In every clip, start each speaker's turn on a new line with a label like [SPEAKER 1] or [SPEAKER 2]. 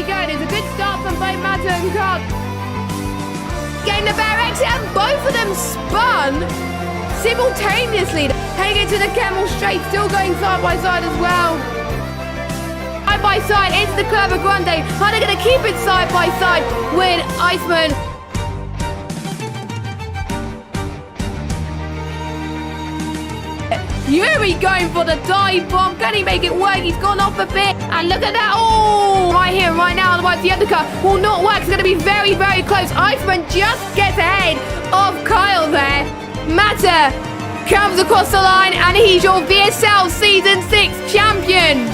[SPEAKER 1] we go. It's a good start from both Mata and Cobb. Getting the better exit, and both of them spun simultaneously. Heading into the Camel straight, still going side by side as well. Side by side into the Curva Grande. Are they going to keep it side by side with Iceman? Yuri going for the dive bomb. Can he make it work? He's gone off a bit. And look at that. Oh, right here, right now. Otherwise, the undercut will not work. It's going to be very, very close. Iceman just gets ahead of Kyle there. Mata comes across the line, and he's your VSL Season 6 champion.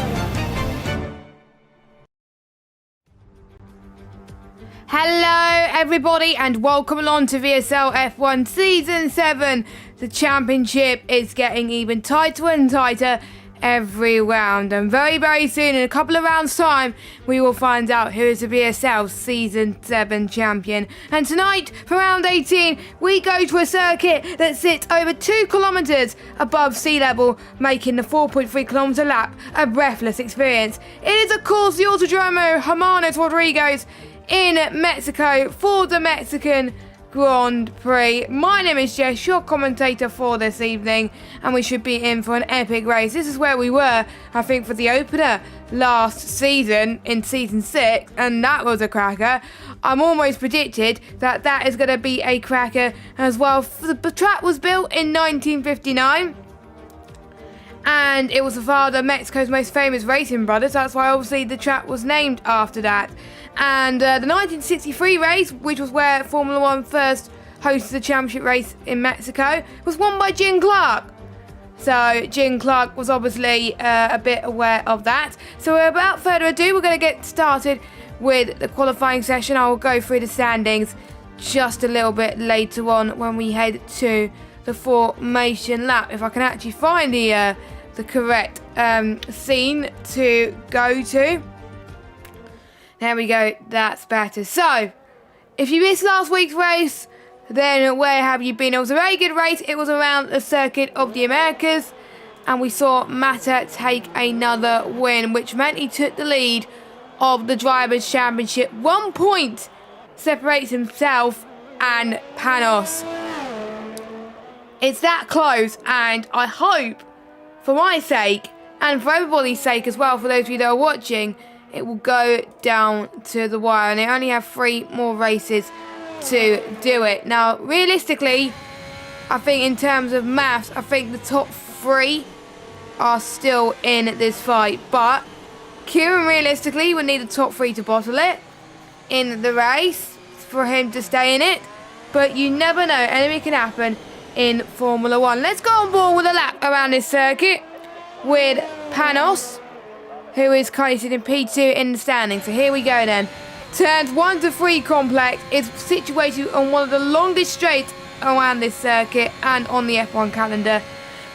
[SPEAKER 1] Hello everybody and welcome along to VSL F1 Season 7. The championship is getting even tighter and tighter every round, and very soon, in a couple of rounds time, we will find out who is the VSL Season 7 champion. And tonight, for round 18, we go to a circuit that sits over 2 kilometres above sea level, making the 4.3 kilometre lap a breathless experience. It is of course the Autodromo Hermanos Rodriguez in Mexico for the Mexican Grand Prix. My name is Jess, your commentator for this evening, and we should be in for an epic race. This is where we were, I think, for the opener last season in Season 6, and that was a cracker. I'm almost predicted that that is going to be a cracker as well. The track was built in 1959. And it was the father of Mexico's most famous racing brothers. That's why obviously the track was named after that. And the 1963 race, which was where Formula One first hosted the championship race in Mexico, was won by Jim Clark. So Jim Clark was obviously a bit aware of that. So without further ado, we're going to get started with the qualifying session. I will go through the standings just a little bit later on when we head to the formation lap. If I can actually find the correct scene to go to. There we go, that's better. So, if you missed last week's race, then where have you been? It was a very good race. It was around the Circuit of the Americas, and we saw Mata take another win, which meant he took the lead of the Drivers' Championship. 1 point separates himself and Panos. It's that close, and I hope, for my sake, and for everybody's sake as well, for those of you that are watching, it will go down to the wire, and they only have 3 more races to do it. Now, realistically, I think in terms of maths, I think the top 3 are still in this fight, but Kieran realistically would need the top 3 to bottle it in the race for him to stay in it, but you never know, anything can happen in Formula One. Let's go on board with a lap around this circuit with Panos, who is currently sitting P2 in the standing. So here we go then. Turns 1 to 3 complex is situated on one of the longest straights around this circuit and on the F1 calendar.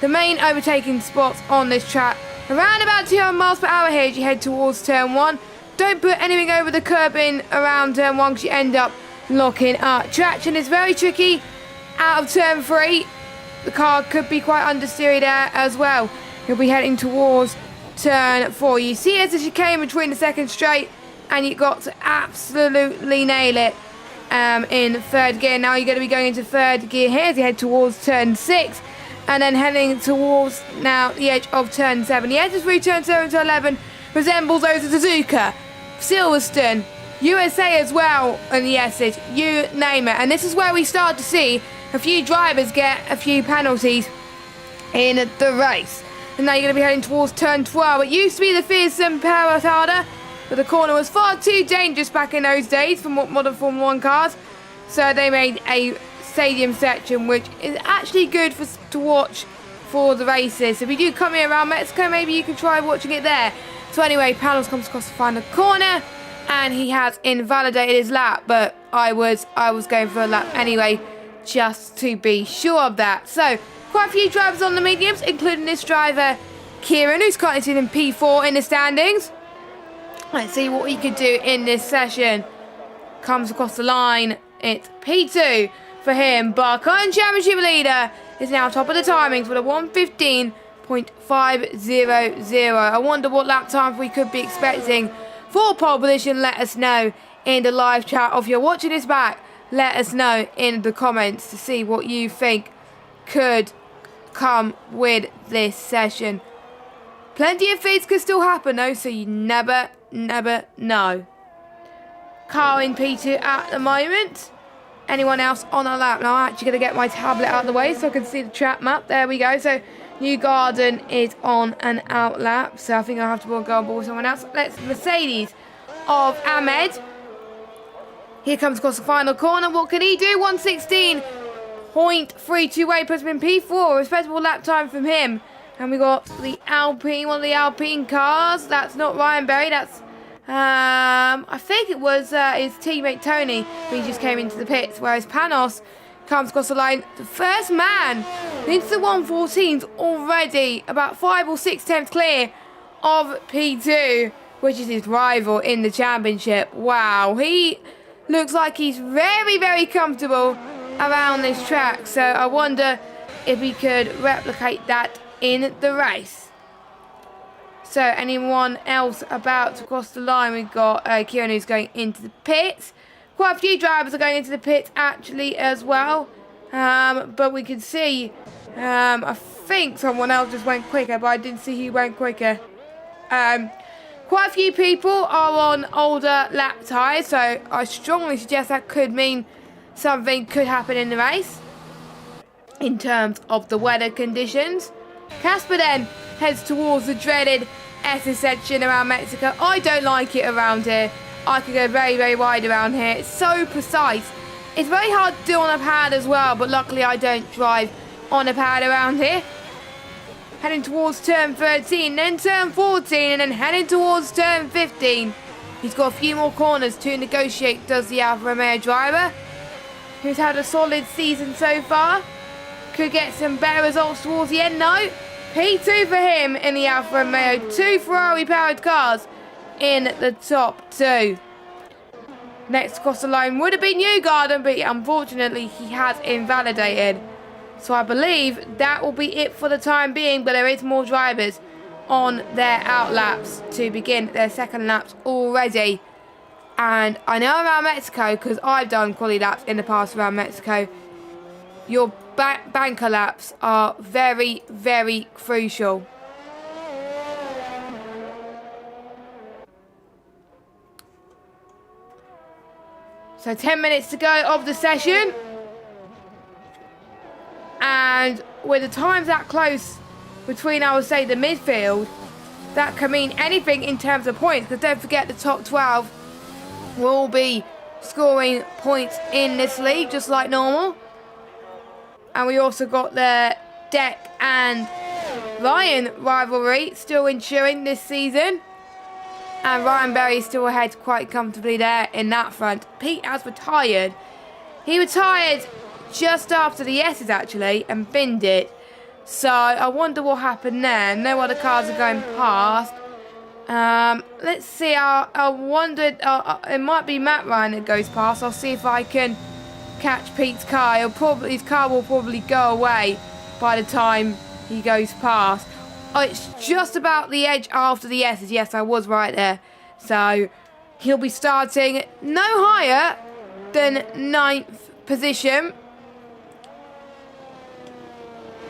[SPEAKER 1] The main overtaking spots on this track, around about 200 miles per hour here as you head towards turn 1. Don't put anything over the curb in around turn 1 because you end up locking up. Traction is very tricky out of turn 3. The car could be quite understeery there as well. You'll be heading towards turn 4. You see as a chicane between the second straight, and you've got to absolutely nail it in third gear. Now you're going to be going into third gear here as you head towards turn 6, and then heading towards now the edge of turn 7. The edges through turn 7 to 11 resembles those of Suzuka, Silverstone, USA as well, and the S's, you name it. And this is where we start to see a few drivers get a few penalties in the race. And now you're going to be heading towards turn 12. It used to be the fearsome Paratada, but the corner was far too dangerous back in those days for modern Formula 1 cars. So they made a stadium section, which is actually good to watch for the races. If you do come here around Mexico, maybe you can try watching it there. So anyway, Panos comes across the final corner, and he has invalidated his lap, but I was going for a lap anyway, just to be sure of that. So, quite a few drivers on the mediums, including this driver, Kieran, who's currently sitting in P4 in the standings. Let's see what he could do in this session. Comes across the line, it's P2 for him, but current championship leader is now top of the timings with a 1:15.500. I wonder what lap time we could be expecting for pole position. Let us know in the live chat. Or if you're watching this back, let us know in the comments to see what you think could come with this session. Plenty of things could still happen though, so you never know. Car in P2 at the moment. Anyone else on a lap? Now I'm actually going to get my tablet out of the way so I can see the track map. There we go. So New Garden is on an out lap, so I think I'll have to go on board with someone else. Let's Mercedes of Ahmed. Here comes across the final corner. What can he do? 1:16.328 puts him in P4. Respectable lap time from him. And we got the Alpine, one of the Alpine cars. That's not Ryan Berry, that's I think it was his teammate Tony who just came into the pits, whereas Panos comes across the line, the first man into the 114s already, about 5 or 6 tenths clear of P2, which is his rival in the championship. Wow, he looks like he's very, very comfortable around this track, so I wonder if he could replicate that in the race. So anyone else about to cross the line? We've got Kieran who's going into the pits. Quite a few drivers are going into the pits actually as well. But we can see, I think someone else just went quicker, but I didn't see who went quicker. Quite a few people are on older lap tyres, so I strongly suggest that could mean something could happen in the race in terms of the weather conditions. Casper then heads towards the dreaded SS section around Mexico. I don't like it around here. I could go very, very wide around here. It's so precise. It's very hard to do on a pad as well, but luckily I don't drive on a pad around here. Heading towards turn 13, then turn 14, and then heading towards turn 15. He's got a few more corners to negotiate, does the Alfa Romeo driver, who's had a solid season so far. Could get some better results towards the end, though. P2 for him in the Alfa Romeo. 2 Ferrari-powered cars in the top 2. Next across the line would have been Newgarden, but unfortunately he has invalidated. So I believe that will be it for the time being, but there is more drivers on their outlaps to begin their second laps already. And I know around Mexico, because I've done quali laps in the past around Mexico, your banker laps are very, very crucial. So 10 minutes to go of the session. And with the times that close between, I would say, the midfield, that can mean anything in terms of points. Because don't forget, the top 12 will be scoring points in this league, just like normal. And we also got the Deck and Ryan rivalry still ensuing this season. And Ryan Berry still ahead quite comfortably there in that front. Pete has retired. He retired just after the S's actually and binned it. So I wonder what happened there. No other cars are going past. Let's see. I wondered. It might be Matt Ryan that goes past. I'll see if I can catch Pete's car. His car will probably go away by the time he goes past. Oh, it's just about the edge after the S's. Yes, I was right there. So he'll be starting no higher than 9th position.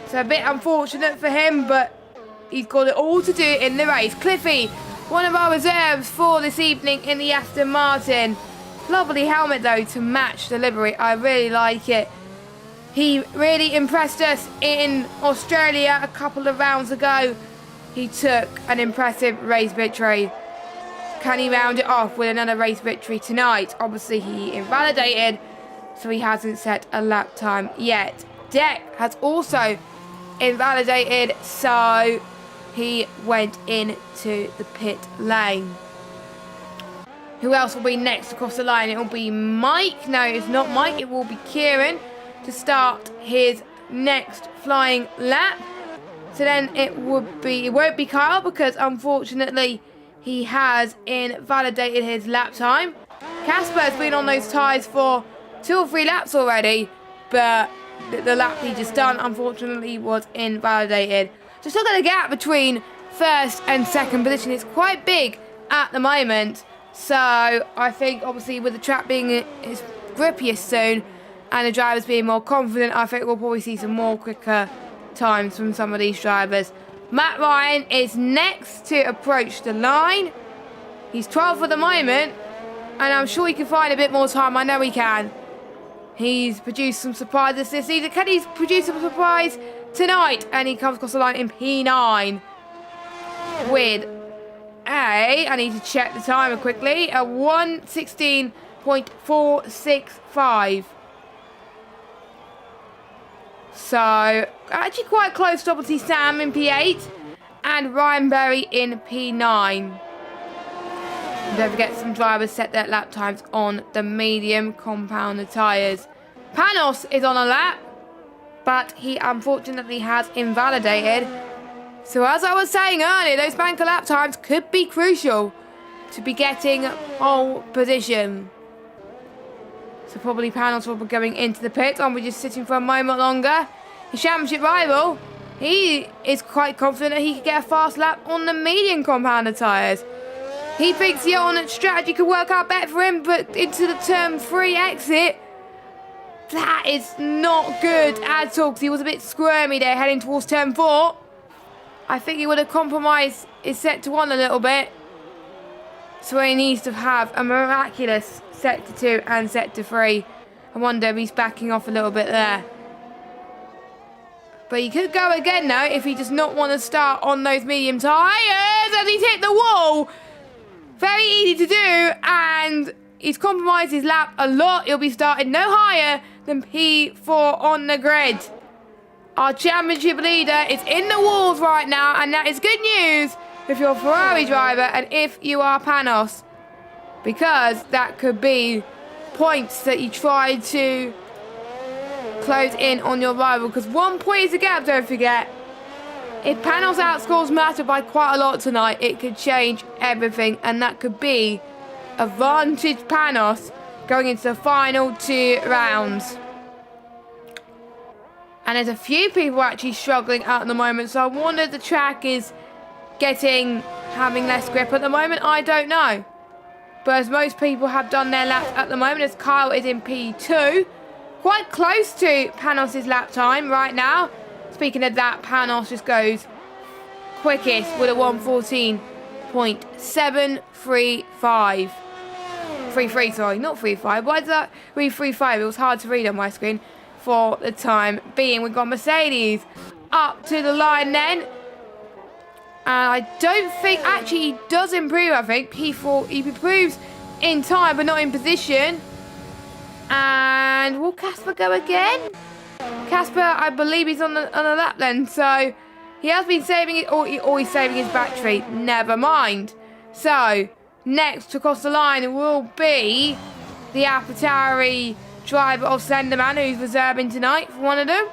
[SPEAKER 1] So a bit unfortunate for him, but he's got it all to do in the race. Cliffy, one of our reserves for this evening in the Aston Martin. Lovely helmet though to match the livery. I really like it. He really impressed us in Australia a couple of rounds ago. He took an impressive race victory. Can he round it off with another race victory tonight? Obviously he invalidated, so he hasn't set a lap time yet. Deck has also invalidated, so he went into the pit lane. Who else will be next across the line? It will be Mike. No, it's not Mike. It will be Kieran to start his next flying lap. So then it won't be Kyle, because unfortunately he has invalidated his lap time. Casper has been on those tyres for 2 or 3 laps already, but the lap he just done unfortunately was invalidated. Just look at the gap between first and second position. It's quite big at the moment. So I think obviously with the track being its grippiest soon and the drivers being more confident, I think we'll probably see some more quicker times from some of these drivers. Matt Ryan is next to approach the line. He's 12th at the moment, and I'm sure he can find a bit more time. I know he can. He's produced some surprises this season. Can he produce a surprise tonight? And he comes across the line in P9 with I need to check the timer quickly, a 1:16.465. So actually quite close to obviously Sam in P8 and Ryan Berry in P9. And don't forget, some drivers set their lap times on the medium compounder tyres. Panos is on a lap, but he unfortunately has invalidated. So as I was saying earlier, those banker lap times could be crucial to be getting pole position. So probably Panos will be going into the pits. And we're just sitting for a moment longer. His championship rival, he is quite confident that he could get a fast lap on the medium compounder tyres. He thinks the alternate strategy could work out better for him, but into the turn 3 exit, that is not good at all, because he was a bit squirmy there heading towards turn 4. I think he would have compromised his set to 1 a little bit. So he needs to have a miraculous set to 2 and set to 3. I wonder if he's backing off a little bit there. But he could go again now if he does not want to start on those medium tyres. And he's hit the wall. Very easy to do. And he's compromised his lap a lot. He'll be starting no higher than P4 on the grid. Our championship leader is in the walls right now. And that is good news if you're a Ferrari driver and if you are Panos. Because that could be points that you try to close in on your rival, because 1 point is a gap, don't forget. If Panos outscores Mata by quite a lot tonight, it could change everything, and that could be advantage Panos going into the final 2 rounds. And there's a few people actually struggling at the moment, so I wonder if the track is having less grip at the moment. I don't know, but as most people have done their laps at the moment, as Kyle is in P2, quite close to Panos' lap time right now. Speaking of that, Panos just goes quickest with a 1:14.735. 33, sorry, not 35. Why is that 335? It was hard to read on my screen for the time being. We've got Mercedes up to the line then. And I don't think, actually, he does improve, I think. P4, he improves in time, but not in position. And will Casper go again? Casper, I believe he's on a lap then. So he has been saving it, or he's saving his battery. Never mind. So next to cross the line will be the AlphaTauri driver of Slenderman, who's reserving tonight for one of them.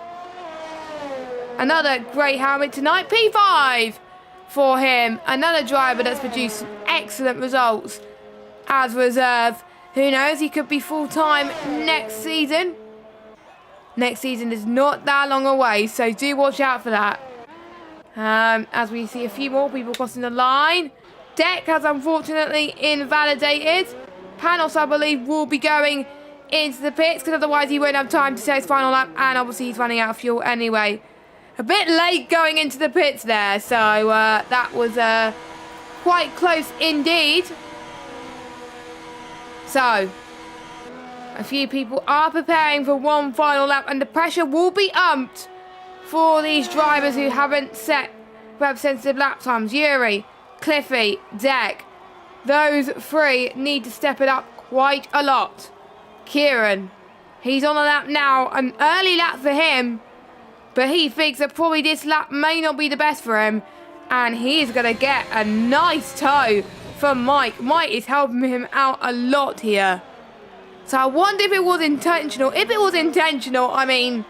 [SPEAKER 1] Another great helmet tonight. P5 for him. Another driver that's produced excellent results as reserve. Who knows, he could be full-time next season. Next season is not that long away, so do watch out for that. As we see a few more people crossing the line. Deck has unfortunately invalidated. Panos, I believe, will be going into the pits, because otherwise he won't have time to set his final lap, and obviously he's running out of fuel anyway. A bit late going into the pits there, so that was quite close indeed. So, a few people are preparing for one final lap, and the pressure will be umped for these drivers who haven't set representative lap times. Yuri, Cliffy, Deck, those 3 need to step it up quite a lot. Kieran, he's on a lap now, an early lap for him, but he thinks that probably this lap may not be the best for him, and he is going to get a nice tow from Mike. Mike is helping him out a lot here. So I wonder if it was intentional. If it was intentional, I mean,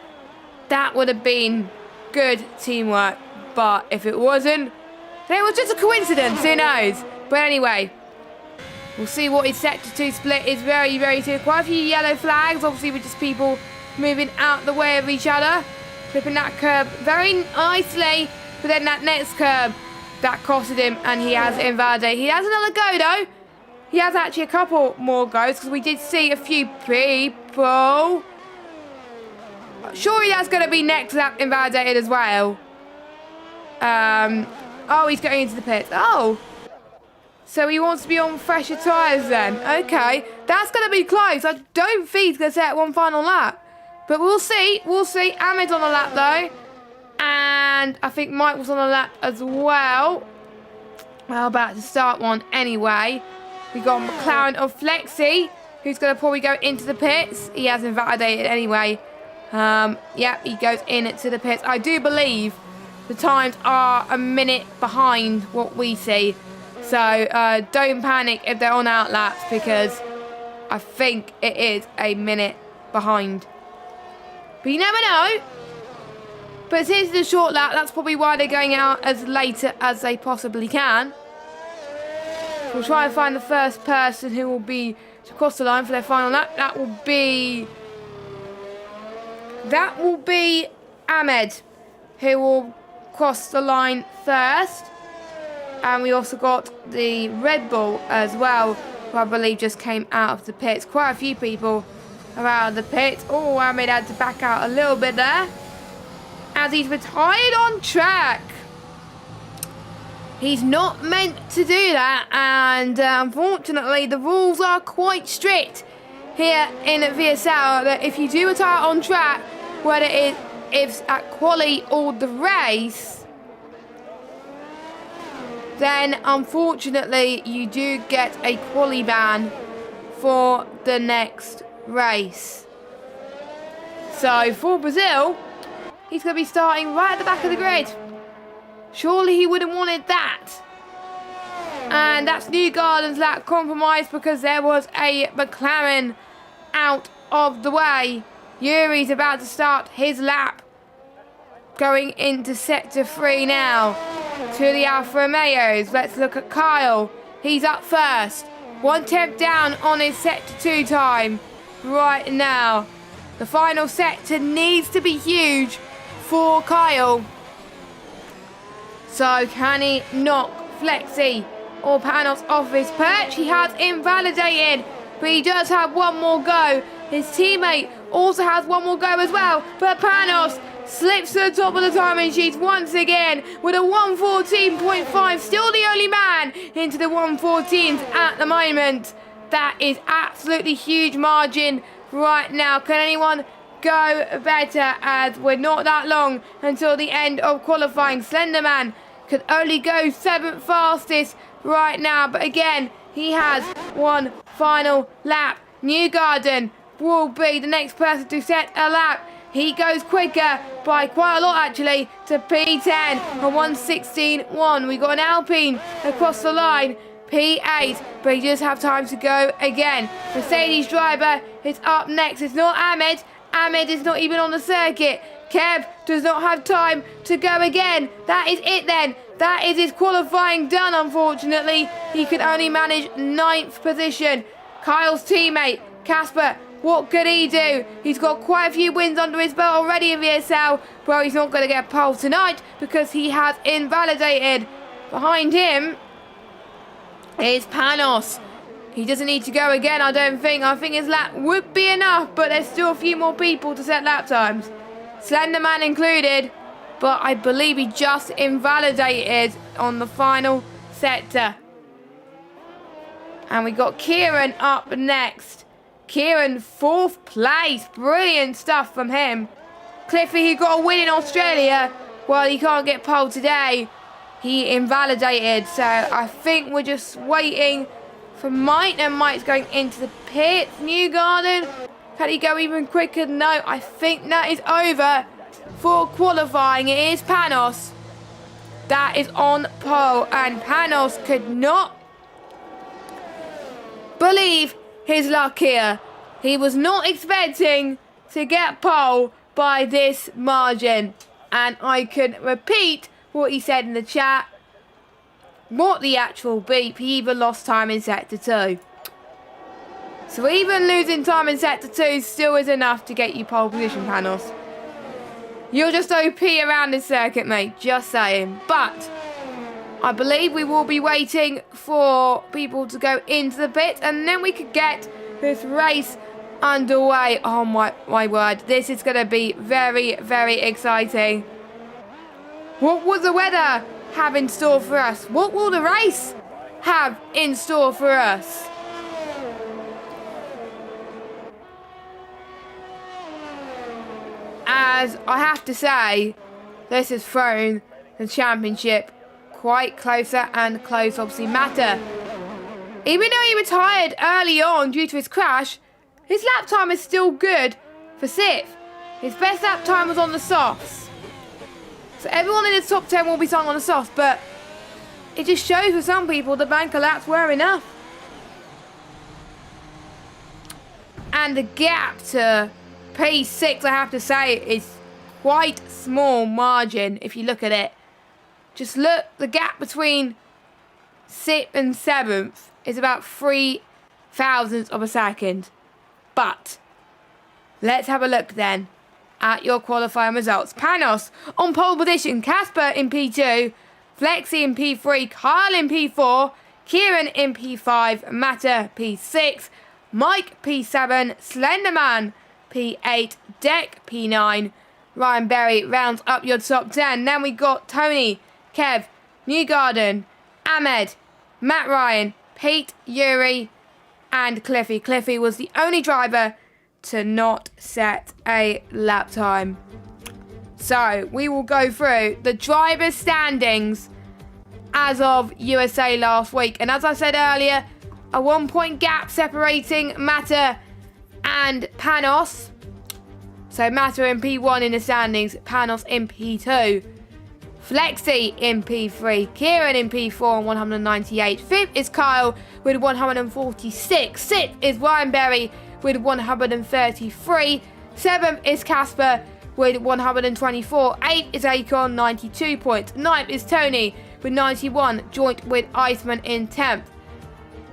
[SPEAKER 1] that would have been good teamwork. But if it wasn't, then it was just a coincidence. Who knows? But anyway, we'll see what his set to 2 split is very, very soon. Quite a few yellow flags, obviously, with just people moving out the way of each other. Flipping that curb very nicely. But then that next curb, that costed him, and he has invalidated. He has another go, though. He has actually a couple more goes, because we did see a few people. Surely that's going to be next lap invalidated as well. Oh, he's going into the pits. Oh. So he wants to be on fresher tyres then. Okay. That's going to be close. I don't think he's going to set one final lap. But we'll see. We'll see. Ahmed's on a lap, though. And I think Mike was on a lap as well. Well, about to start one anyway. We got McLaren of Flexi, who's going to probably go into the pits. He has invalidated anyway. Yeah, he goes into the pits. I do believe the times are a minute behind what we see. So don't panic if they're on out laps, because I think it is a minute behind. But you never know. But since it's a short lap, that's probably why they're going out as late as they possibly can. We'll try and find the first person who will be to cross the line for their final lap. That will be Ahmed, who will cross the line first. And we also got the Red Bull as well, who I believe just came out of the pits. Quite a few people are out of the pits. Oh, Ahmed had to back out a little bit there, as he's retired on track. He's not meant to do that, and unfortunately the rules are quite strict here in VSL, that if you do retire on track, whether it's at quali or the race, then unfortunately you do get a quali ban for the next race. So for Brazil, he's going to be starting right at the back of the grid. Surely he wouldn't wanted that. And that's Newgarden's lap compromised because there was a McLaren out of the way. Yuri's about to start his lap, going into sector 3 now to the Alfa Romeos. Let's look at Kyle. He's up first. 1/10 down on his sector 2 time right now. The final sector needs to be huge for Kyle. So can he knock Flexi or Panos off his perch? He has invalidated, but he does have one more go. His teammate also has one more go as well, but Panos slips to the top of the timing sheets once again with a 1:14.5, still the only man into the 1:14s at the moment. That is absolutely huge margin right now. Can anyone go better, as we're not that long until the end of qualifying? Slenderman could only go 7th fastest right now, but again, he has one final lap. Newgarden will be the next person to set a lap. He goes quicker by quite a lot actually to P10 on 1:16.1. We got an Alpine across the line, P8, but he does have time to go again. Mercedes driver is up next. It's not Ahmed. Ahmed is not even on the circuit. Kev does not have time to go again. That is it then. That is his qualifying done, unfortunately. He could only manage 9th position. Kyle's teammate, Casper, what could he do? He's got quite a few wins under his belt already in VSL. Well, he's not going to get pole tonight because he has invalidated. Behind him is Panos. He doesn't need to go again, I don't think. I think his lap would be enough, but there's still a few more people to set lap times. Slenderman included, but I believe he just invalidated on the final sector. And we got Kieran up next. Kieran, 4th place. Brilliant stuff from him. Cliffy, who got a win in Australia, well, he can't get pole today. He invalidated, so I think we're just waiting for Mike, and Mike's going into the pit. Newgarden, can he go even quicker? No, I think that is over for qualifying. It is Panos that is on pole, and Panos could not believe his luck here. He was not expecting to get pole by this margin, and I can repeat what he said in the chat. What the actual beep, he even lost time in sector 2. So even losing time in sector 2 still is enough to get you pole position, Panos. You're just OP around this circuit, mate, just saying. But I believe we will be waiting for people to go into the pit, and then we could get this race underway. Oh my word, this is going to be very, very exciting. What will the weather have in store for us? What will the race have in store for us? As I have to say, this has thrown the championship quite closer and close. Obviously, Mata, even though he retired early on due to his crash, his lap time is still good for 6th. His best lap time was on the softs. So everyone in the top 10 will be starting on the softs, but it just shows for some people the banker laps were enough. And the gap to P6, I have to say, is quite small margin if you look at it. Just look, the gap between 6th and 7th is about 3 thousandths of a second. But let's have a look then at your qualifying results. Panos on pole position, Casper in P2, Flexi in P3, Kyle in P4, Kieran in P5, Matta P6, Mike P7, Slenderman P8, Deck P9, Ryan Berry rounds up your top 10. Then we got Tony, Kev, Newgarden, Ahmed, Matt Ryan, Pete, Yuri, and Cliffy. Cliffy was the only driver to not set a lap time. So we will go through the driver standings as of USA last week. And as I said earlier, a 1 point gap separating Matta and Panos. So Matta in P1 in the standings, Panos in P2. Flexi in P3, Kieran in P4 on 198. 5th is Kyle with 146. 6th is Ryan Berry with 133. 7th is Casper with 124. 8th is Akon, 92 points. 9th is Tony with 91, joint with Iceman in 10th.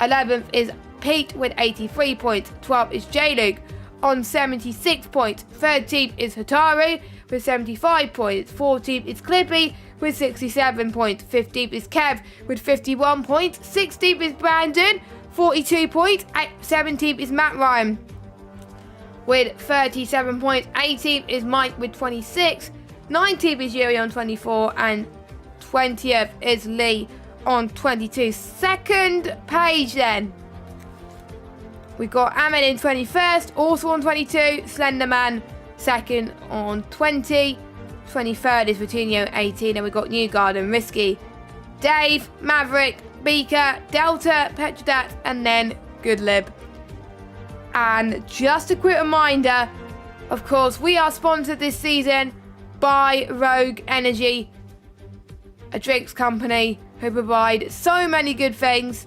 [SPEAKER 1] 11th is Pete with 83 points. 12th is J-Luke on 76 points. 13th is Hataru with 75 points. 14th is Clippy with 67 points. 15th is Kev with 51 points. 16th is Brandon, 42 points. 17th is Matt Ryan with 37 points. 18th is Mike with 26. 19th is Yuri on 24. And 20th is Lee on 22. Second page then. We've got Ahmed in 21st, also on 22. Slenderman second on 20. 23rd is Vitinho 18. And we've got Newgarden, Risky, Dave, Maverick, Beaker, Delta, Petrodat, and then Goodlib. And just a quick reminder, of course, we are sponsored this season by Rogue Energy, a drinks company who provide so many good things.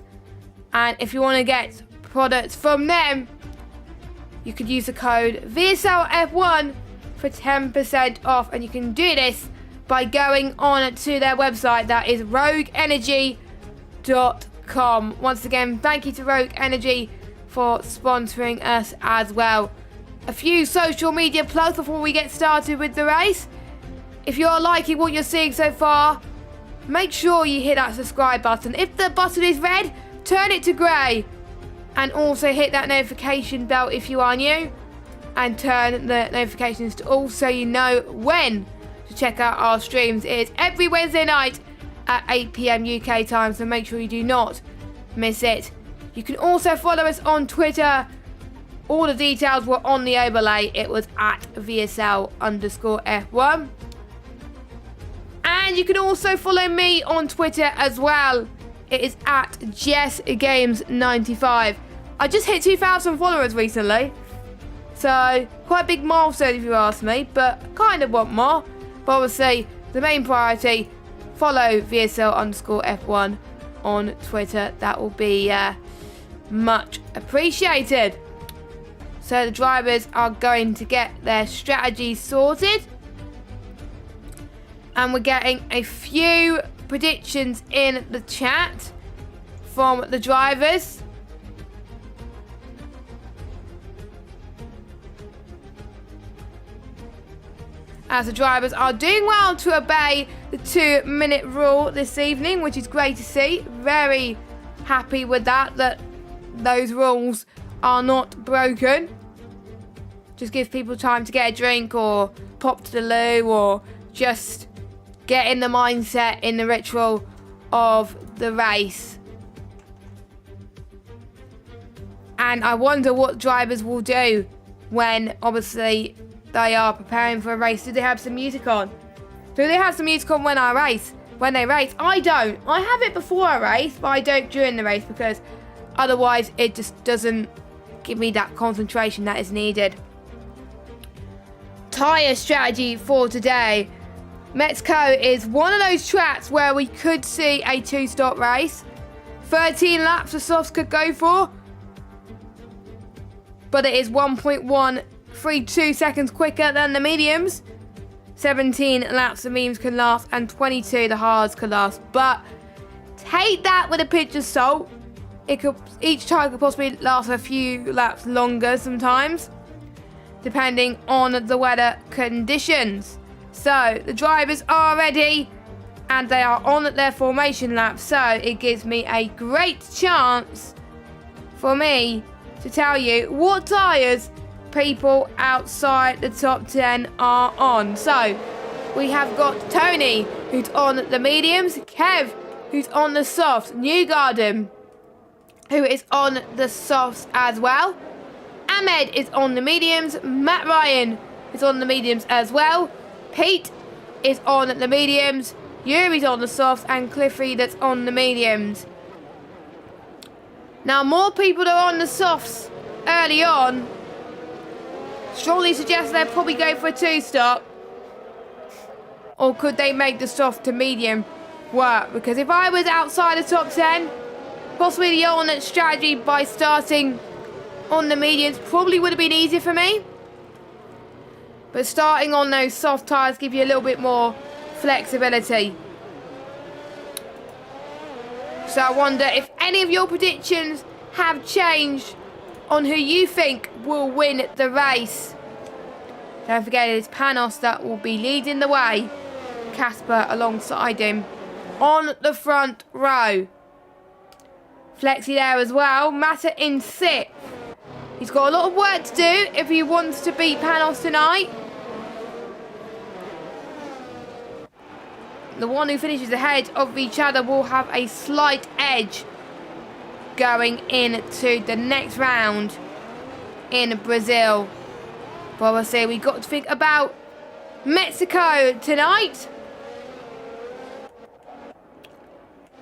[SPEAKER 1] And if you want to get products from them, you could use the code VSL F1 for 10% off, and you can do this by going on to their website, that is rogueenergy.com. Once again, thank you to Rogue Energy for sponsoring us as well. A few social media plugs before we get started with the race. If you're liking what you're seeing so far, make sure you hit that subscribe button. If the button is red, turn it to grey. And also hit that notification bell if you are new. And turn the notifications to all so you know when to check out our streams. It is every Wednesday night at 8 PM UK time, so make sure you do not miss it. You can also follow us on Twitter. All the details were on the overlay. It was at VSL_F1. And you can also follow me on Twitter as well. It is at JessGames95. I just hit 2,000 followers recently. So, quite a big milestone if you ask me, but kind of want more. But obviously, the main priority, follow VSL_F1 on Twitter. That will be much appreciated. So the drivers are going to get their strategies sorted. And we're getting a few predictions in the chat from the drivers. As the drivers are doing well to obey the 2-minute rule this evening, which is great to see. Very happy with that those rules are not broken. Just gives people time to get a drink or pop to the loo or just get in the mindset, in the ritual of the race. And I wonder what drivers will do when obviously they are preparing for a race. Do they have some music on? Do they have some music on when they race? I don't. I have it before I race, but I don't during the race because otherwise it just doesn't give me that concentration that is needed. Tyre strategy for today. Mexico is one of those tracks where we could see a 2-stop race. 13 laps the softs could go for. But it is 1.132 seconds quicker than the mediums. 17 laps the mediums can last and 22 the hards can last. But take that with a pinch of salt. Each tire could possibly last a few laps longer sometimes, depending on the weather conditions. So the drivers are ready and they are on their formation lap. So it gives me a great chance for me to tell you what tyres people outside the top 10 are on. So we have got Tony, who's on the mediums, Kev, who's on the softs, Newgarden, who is on the softs as well, Ahmed is on the mediums, Matt Ryan is on the mediums as well, Pete is on the mediums, Yuri's on the softs, and Cliffy that's on the mediums. Now, more people that are on the softs early on strongly suggest they'll probably go for a 2-stop. Or could they make the soft to medium work? Because if I was outside the top 10, possibly the alternate strategy by starting on the mediums probably would have been easier for me. But starting on those soft tyres give you a little bit more flexibility. So I wonder if any of your predictions have changed on who you think will win the race. Don't forget it's Panos that will be leading the way. Casper alongside him on the front row. Flexi there as well. Mata in 6th. He's got a lot of work to do if he wants to beat Panos tonight. The one who finishes ahead of each other will have a slight edge going into the next round in Brazil. But we'll see, we've got to think about Mexico tonight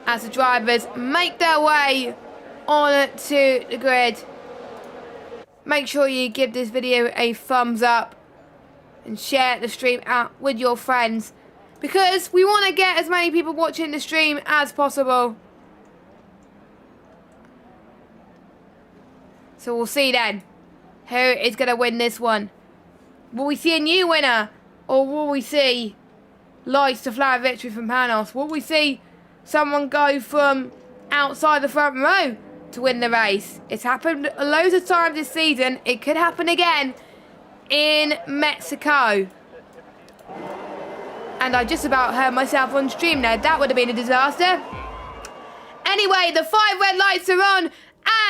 [SPEAKER 1] as the drivers make their way on to the grid. Make sure you give this video a thumbs up and share the stream out with your friends, because we want to get as many people watching the stream as possible. So we'll see then who is going to win this one. Will we see a new winner, or will we see lights to flag victory from Panos? Will we see someone go from outside the front row to win the race? It's happened loads of times this season. It could happen again in Mexico. And I just about heard myself on stream there. That would have been a disaster. Anyway, the 5 red lights are on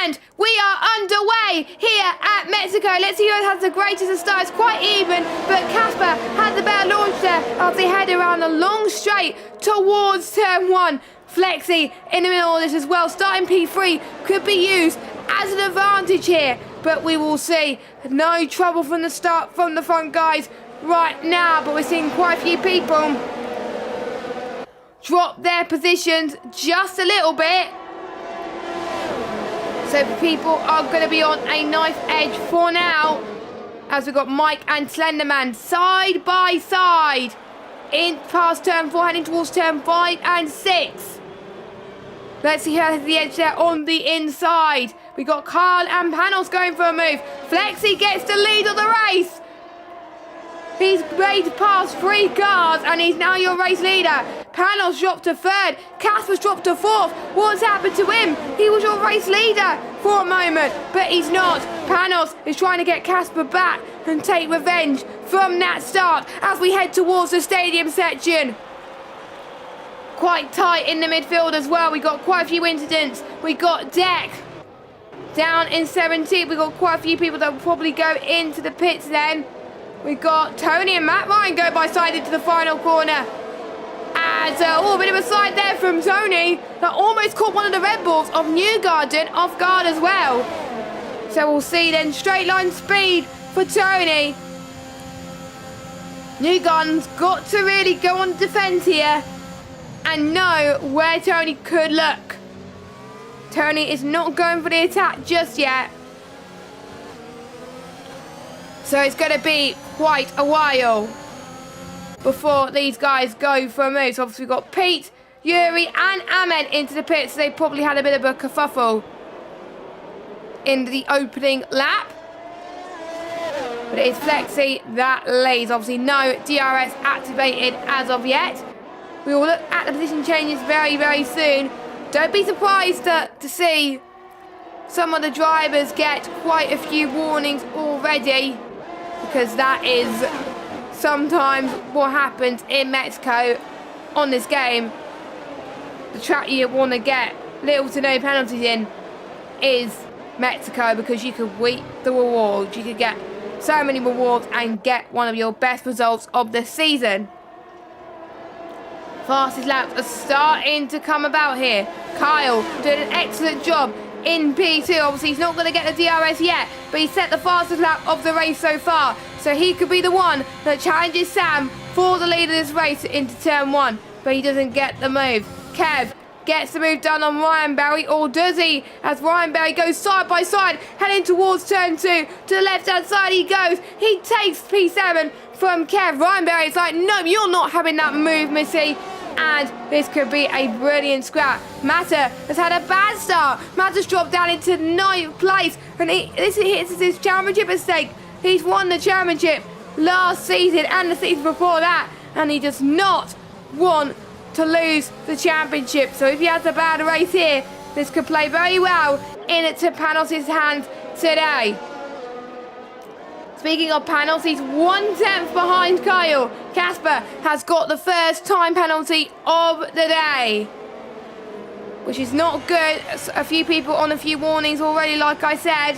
[SPEAKER 1] and we are underway here at Mexico. Let's see who has the greatest of starts. Quite even, but Casper has the better launch there as they head around the long straight towards turn 1. Flexi in the middle of this as well. Starting P3 could be used as an advantage here, but we will see. No trouble from the start from the front guys right now, but we're seeing quite a few people drop their positions just a little bit. So people are going to be on a knife edge for now, as we've got Mike and Slenderman side by side in past turn 4, heading towards turn 5 and 6. Let's see who has the edge there on the inside. We got Carl and Panos going for a move. Flexi gets the lead of the race. He's made past 3 cars and he's now your race leader. Panos dropped to 3rd. Casper's dropped to 4th. What's happened to him? He was your race leader for a moment, but he's not. Panos is trying to get Casper back and take revenge from that start as we head towards the stadium section. Quite tight in the midfield as well. We got quite a few incidents. We got Deck down in 17th. We got quite a few people that will probably go into the pits then. We got Tony and Matt Ryan go by side into the final corner. As a bit of a slide there from Tony that almost caught one of the Red Bulls of Newgarden off guard as well. So we'll see then straight line speed for Tony. Newgarden's got to really go on defence here and know where Tony could look. Tony is not going for the attack just yet. So it's going to be quite a while before these guys go for a move. So obviously we've got Pete, Yuri and Ahmed into the pits. So they probably had a bit of a kerfuffle in the opening lap. But it is Flexi that leads. Obviously no DRS activated as of yet. We will look at the position changes very, very soon. Don't be surprised to see some of the drivers get quite a few warnings already, because that is sometimes what happens in Mexico on this game. The track you want to get little to no penalties in is Mexico, because you could reap the rewards. You could get so many rewards and get one of your best results of the season. Fastest laps are starting to come about here. Kyle doing an excellent job in P2. Obviously he's not going to get the DRS yet, but he set the fastest lap of the race so far, so he could be the one that challenges Sam for the lead of this race into turn 1, but he doesn't get the move. Kev gets the move done on Ryan Berry, or does he? As Ryan Berry goes side by side, heading towards turn 2. To the left-hand side he goes. He takes P7 from Kev. Ryan Berry's like, no, you're not having that move, Missy. And this could be a brilliant scrap. Mata has had a bad start. Mata's dropped down into 9th place. And this is his championship mistake. He's won the championship last season and the season before that. And he does not want to lose the championship. So if he has a bad race here, this could play very well into Panos' hands today. Speaking of Panos, he's 1/10 behind Kyle. Casper has got the first time penalty of the day, which is not good. A few people on a few warnings already, like I said.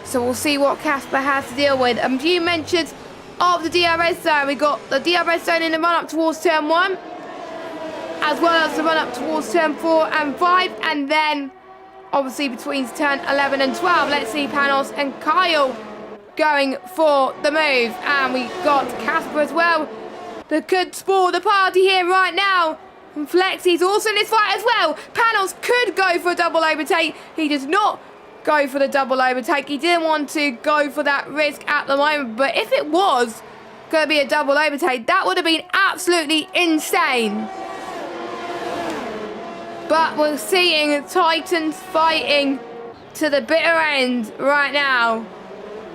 [SPEAKER 1] So we'll see what Casper has to deal with. A few mentions of the DRS zone. We got the DRS zone in the run up towards turn 1, as well as the run up towards turn 4 and 5, and then obviously between turn 11 and 12. Let's see Panos and Kyle going for the move. And we got Casper as well, that could spoil the party here right now. And Flexi's also in this fight as well. Panos could go for a double overtake. He does not go for the double overtake. He didn't want to go for that risk at the moment. But if it was going to be a double overtake, that would have been absolutely insane. But we're seeing Titans fighting to the bitter end right now.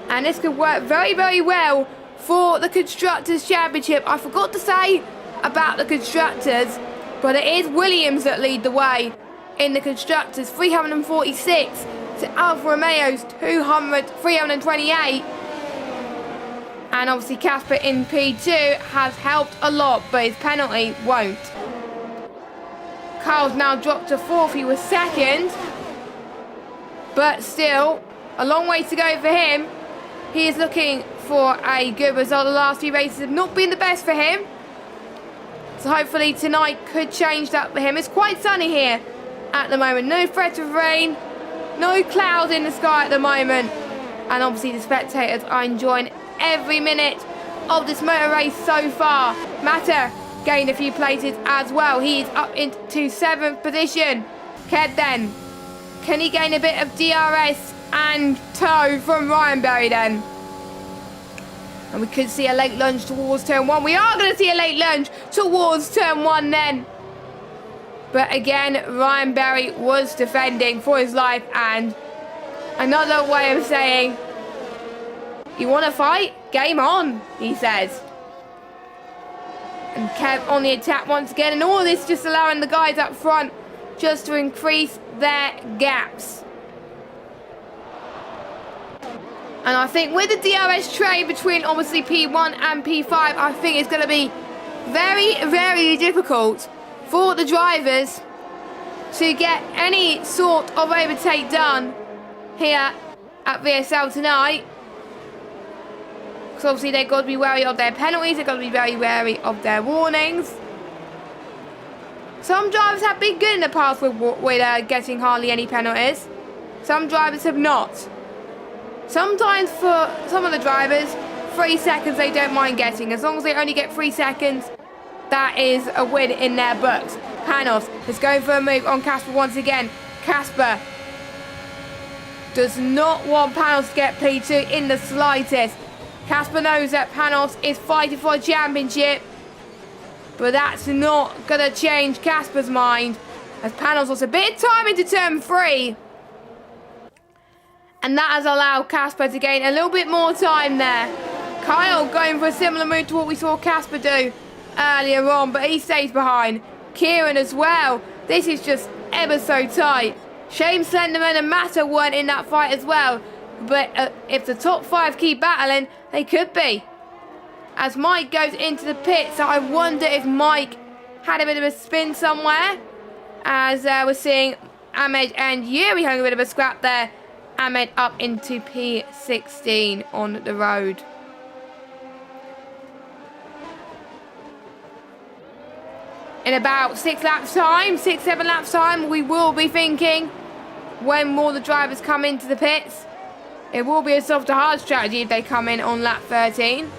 [SPEAKER 1] And this could work very, very well for the Constructors' Championship. I forgot to say about the Constructors, but it is Williams that lead the way in the Constructors. 346 to Alfa Romeo's 328. And obviously Casper in P2 has helped a lot, but his penalty won't. Carl's now dropped to 4th. He was 2nd, but still a long way to go for him. He is looking for a good result. The last few races have not been the best for him, so hopefully tonight could change that for him. It's quite sunny here at the moment. No threat of rain, no clouds in the sky at the moment, and obviously the spectators are enjoying every minute of this motor race so far. Mata gained a few places as well. He is up into 7th position. Kev then, can he gain a bit of DRS and tow from Ryan Berry then? And we could see a late lunge towards turn 1. We are going to see a late lunge towards turn 1 then. But again, Ryan Berry was defending for his life, and another way of saying, you want to fight? Game on, he says. And Kev on the attack once again, and all this just allowing the guys up front just to increase their gaps. And I think with the DRS trade between obviously P1 and P5, I think it's going to be very, very difficult for the drivers to get any sort of overtake done here at VSL tonight. Because obviously they've got to be wary of their penalties, they've got to be very wary of their warnings. Some drivers have been good in the past with getting hardly any penalties. Some drivers have not. Sometimes for some of the drivers, 3 seconds they don't mind getting. As long as they only get 3 seconds, that is a win in their books. Panos is going for a move on Casper once again. Casper does not want Panos to get P2 in the slightest. Casper knows that Panos is fighting for a championship, but that's not going to change Casper's mind, as Panos lost a bit of time into turn 3. And that has allowed Casper to gain a little bit more time there. Kyle going for a similar move to what we saw Casper do earlier on, but he stays behind. Kieran as well. This is just ever so tight. Shane Slenderman and Mata weren't in that fight as well, but if the top 5 keep battling, they could be. As Mike goes into the pit, so I wonder if Mike had a bit of a spin somewhere. As we're seeing Ahmed and Yuri having a bit of a scrap there. Ahmed up into P16 on the road. In about 6 laps time, 7 laps time, we will be thinking when more the drivers come into the pits. It will be a soft to hard strategy if they come in on lap 13.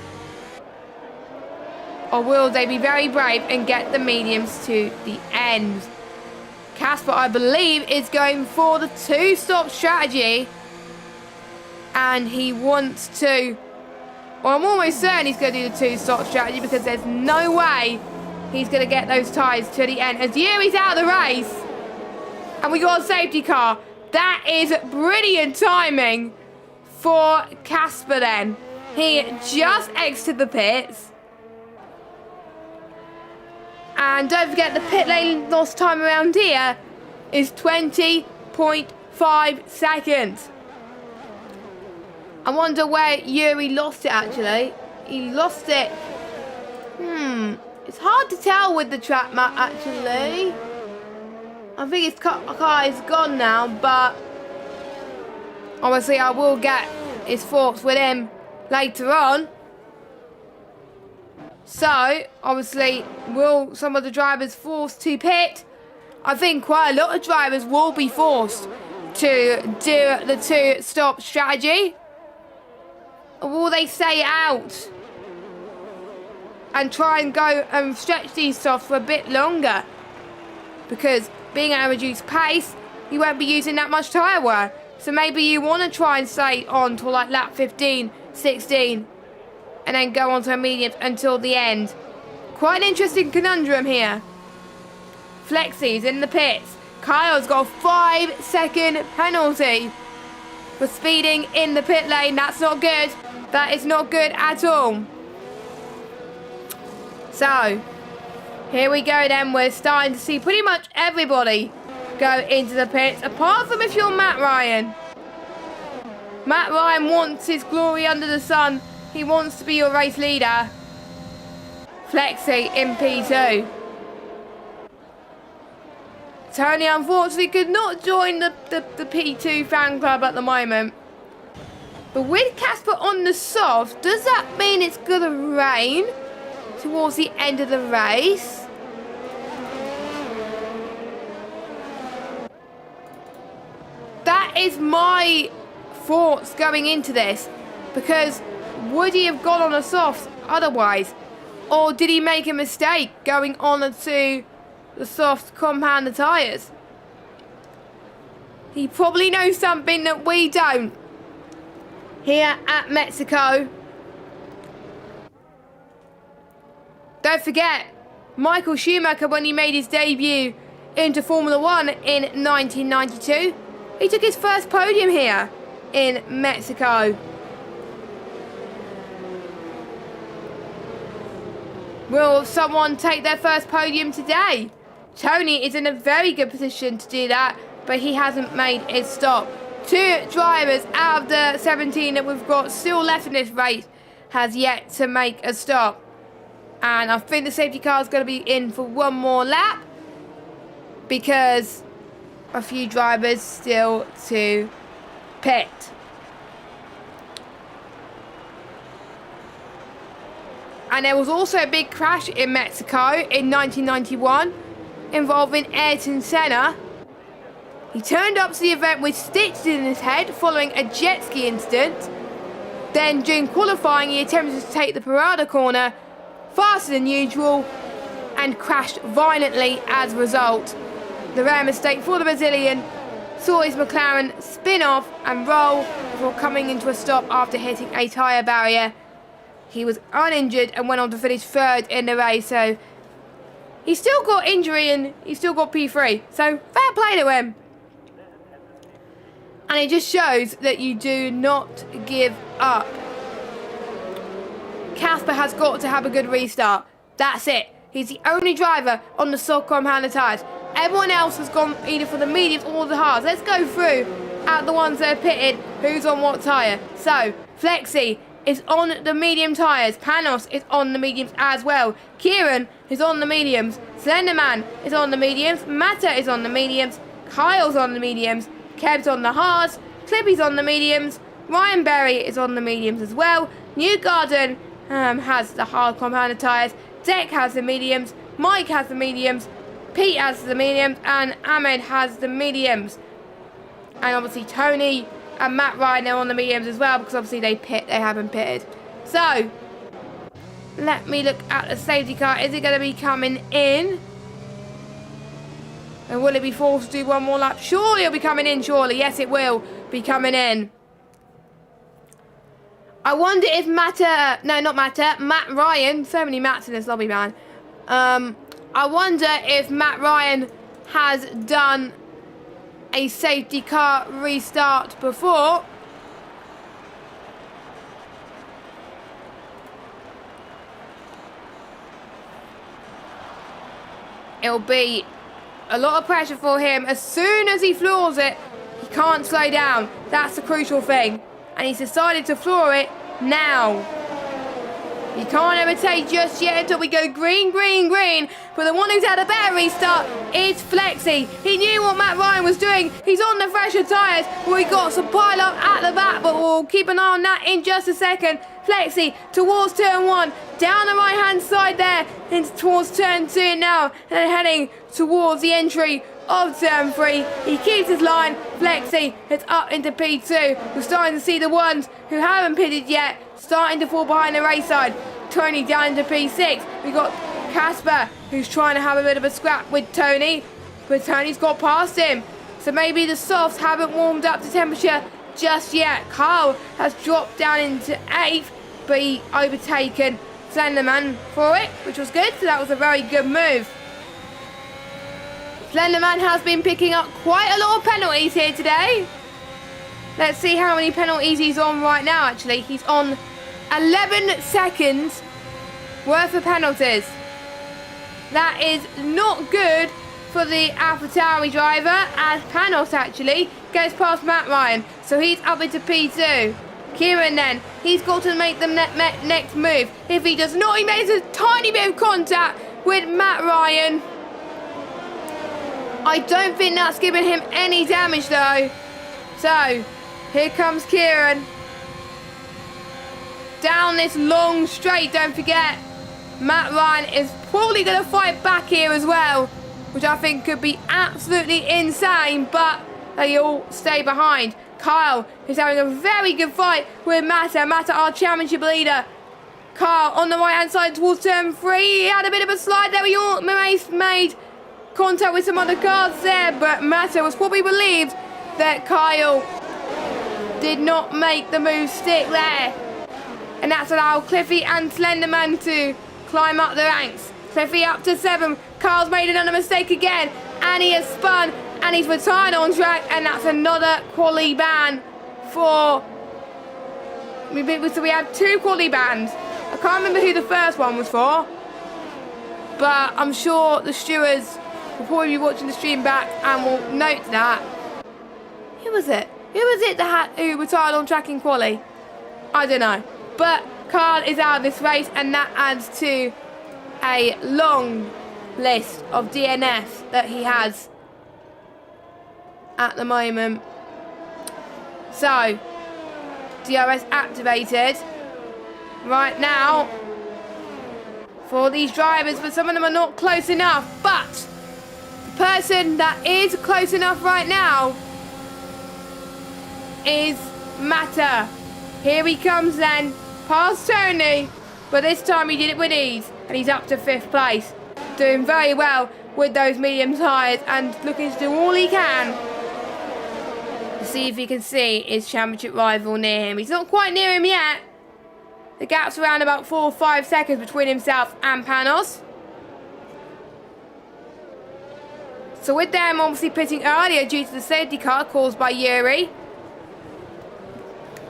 [SPEAKER 1] Or will they be very brave and get the mediums to the end? Casper, I believe, is going for the 2-stop strategy. And he wants to... Well, I'm almost certain he's going to do the 2-stop strategy, because there's no way he's going to get those tyres to the end. As Yuri's out of the race. And we got a safety car. That is brilliant timing for Casper then. He just exited the pits. And don't forget, the pit lane lost time around here is 20.5 seconds. I wonder where Yuri lost it, actually. He lost it... It's hard to tell with the track map, actually. I think his car is gone now, but... obviously, I will get his thoughts with him later on. So, obviously, will some of the drivers forced to pit? I think quite a lot of drivers will be forced to do the 2-stop strategy. Or will they stay out and try and go and stretch these softs for a bit longer? Because being able to reduce pace, you won't be using that much tyre wear. So maybe you want to try and stay on to like lap 15, 16. And then go on to a medium until the end. Quite an interesting conundrum here. Flexi's in the pits. Kyle's got a 5-second penalty for speeding in the pit lane. That's not good. That is not good at all. So, here we go then. We're starting to see pretty much everybody go into the pits. Apart from if you're Matt Ryan. Matt Ryan wants his glory under the sun. He wants to be your race leader. Flexi in P2. Tony unfortunately could not join the P2 fan club at the moment. But with Casper on the soft, does that mean it's going to rain towards the end of the race? That is my thoughts going into this. Because... would he have gone on a soft otherwise? Or did he make a mistake going on to the soft compound the tyres? He probably knows something that we don't. Here at Mexico. Don't forget, Michael Schumacher, when he made his debut into Formula 1 in 1992, he took his first podium here in Mexico. Will someone take their first podium today? Tony is in a very good position to do that, but he hasn't made his stop. 2 drivers out of the 17 that we've got still left in this race has yet to make a stop. And I think the safety car is going to be in for one more lap, because a few drivers still to pit. And there was also a big crash in Mexico in 1991 involving Ayrton Senna. He turned up to the event with stitches in his head following a jet ski incident. Then during qualifying, he attempted to take the Parada corner faster than usual and crashed violently as a result. The rare mistake for the Brazilian saw his McLaren spin off and roll before coming into a stop after hitting a tyre barrier he was uninjured and went on to finish 3rd in the race. So he's still got injury and he's still got P3. So fair play to him. And it just shows that you do not give up. Casper has got to have a good restart. That's it. He's the only driver on the Socom Honda tyres. Everyone else has gone either for the mediums or the hards. Let's go through at the ones that are pitted, who's on what tyre. So, Flexi is on the medium tyres. Panos is on the mediums as well. Kieran is on the mediums. Slenderman is on the mediums. Matta is on the mediums. Kyle's on the mediums. Kev's on the hards. Clippy's on the mediums. Ryan Berry is on the mediums as well. Newgarden has the hard compounded tyres. Deck has the mediums. Mike has the mediums. Pete has the mediums. And Ahmed has the mediums. And obviously Tony and Matt Ryan are on the mediums as well, because obviously they haven't pitted. So, let me look at the safety car. Is it going to be coming in? And will it be forced to do one more lap? Surely it'll be coming in, surely. Yes, it will be coming in. I wonder if Matt Ryan, so many Matts in this lobby, man. I wonder if Matt Ryan has done a safety car restart before. It'll be a lot of pressure for him. As soon as he floors it, he can't slow down. That's the crucial thing. And he's decided to floor it now. He can't overtake just yet until we go green, green, green. But the one who's had a better restart is Flexi. He knew what Matt Ryan was doing. He's on the fresher tyres. We got some pile up at the back, but we'll keep an eye on that in just a second. Flexi towards turn 1, down the right hand side there, into towards turn 2 now, and heading towards the entry of turn 3. He keeps his line. Flexi is up into P2. We're starting to see the ones who haven't pitted yet starting to fall behind the race side. Tony down into P6. We've got Casper, who's trying to have a bit of a scrap with Tony, but Tony's got past him. So maybe the softs haven't warmed up to temperature just yet. Carl has dropped down into 8th, but he overtaken Slenderman for it, which was good. So that was a very good move. Slenderman has been picking up quite a lot of penalties here today. Let's see how many penalties he's on right now, actually. He's on 11 seconds worth of penalties. That is not good for the AlphaTauri driver, as Panos actually goes past Matt Ryan. So he's up into P2. Kieran then, he's got to make the next move. If he does not, he makes a tiny bit of contact with Matt Ryan. I don't think that's giving him any damage though. So, here comes Kieran. Down this long straight, don't forget. Matt Ryan is probably going to fight back here as well, which I think could be absolutely insane, but they all stay behind. Kyle is having a very good fight with Matta. Matta, our championship leader. Kyle on the right hand side towards turn 3. He had a bit of a slide there. We almost made contact with some other cars there, but Matta was probably relieved that Kyle did not make the move stick there. And that's allowed Cliffy and Slenderman to climb up the ranks. Cliffy up to 7. Carl's made another mistake again, and he has spun, and he's retired on track, and that's another quali ban for... So we have 2 quali bans. I can't remember who the first one was for, but I'm sure the stewards will probably be watching the stream back and will note that. Who was it? Who was it who retired on track in quali? I don't know. But Carl is out of this race, and that adds to a long list of DNFs that he has at the moment. So, DRS activated right now for these drivers, but some of them are not close enough. But the person that is close enough right now is Matta. Here he comes then, past Tony, but this time he did it with ease, and he's up to 5th place. Doing very well with those medium tyres and looking to do all he can to see if he can see his championship rival near him. He's not quite near him yet, The gap's around about 4 or 5 seconds between himself and Panos. So with them obviously pitting earlier due to the safety car caused by Yuri,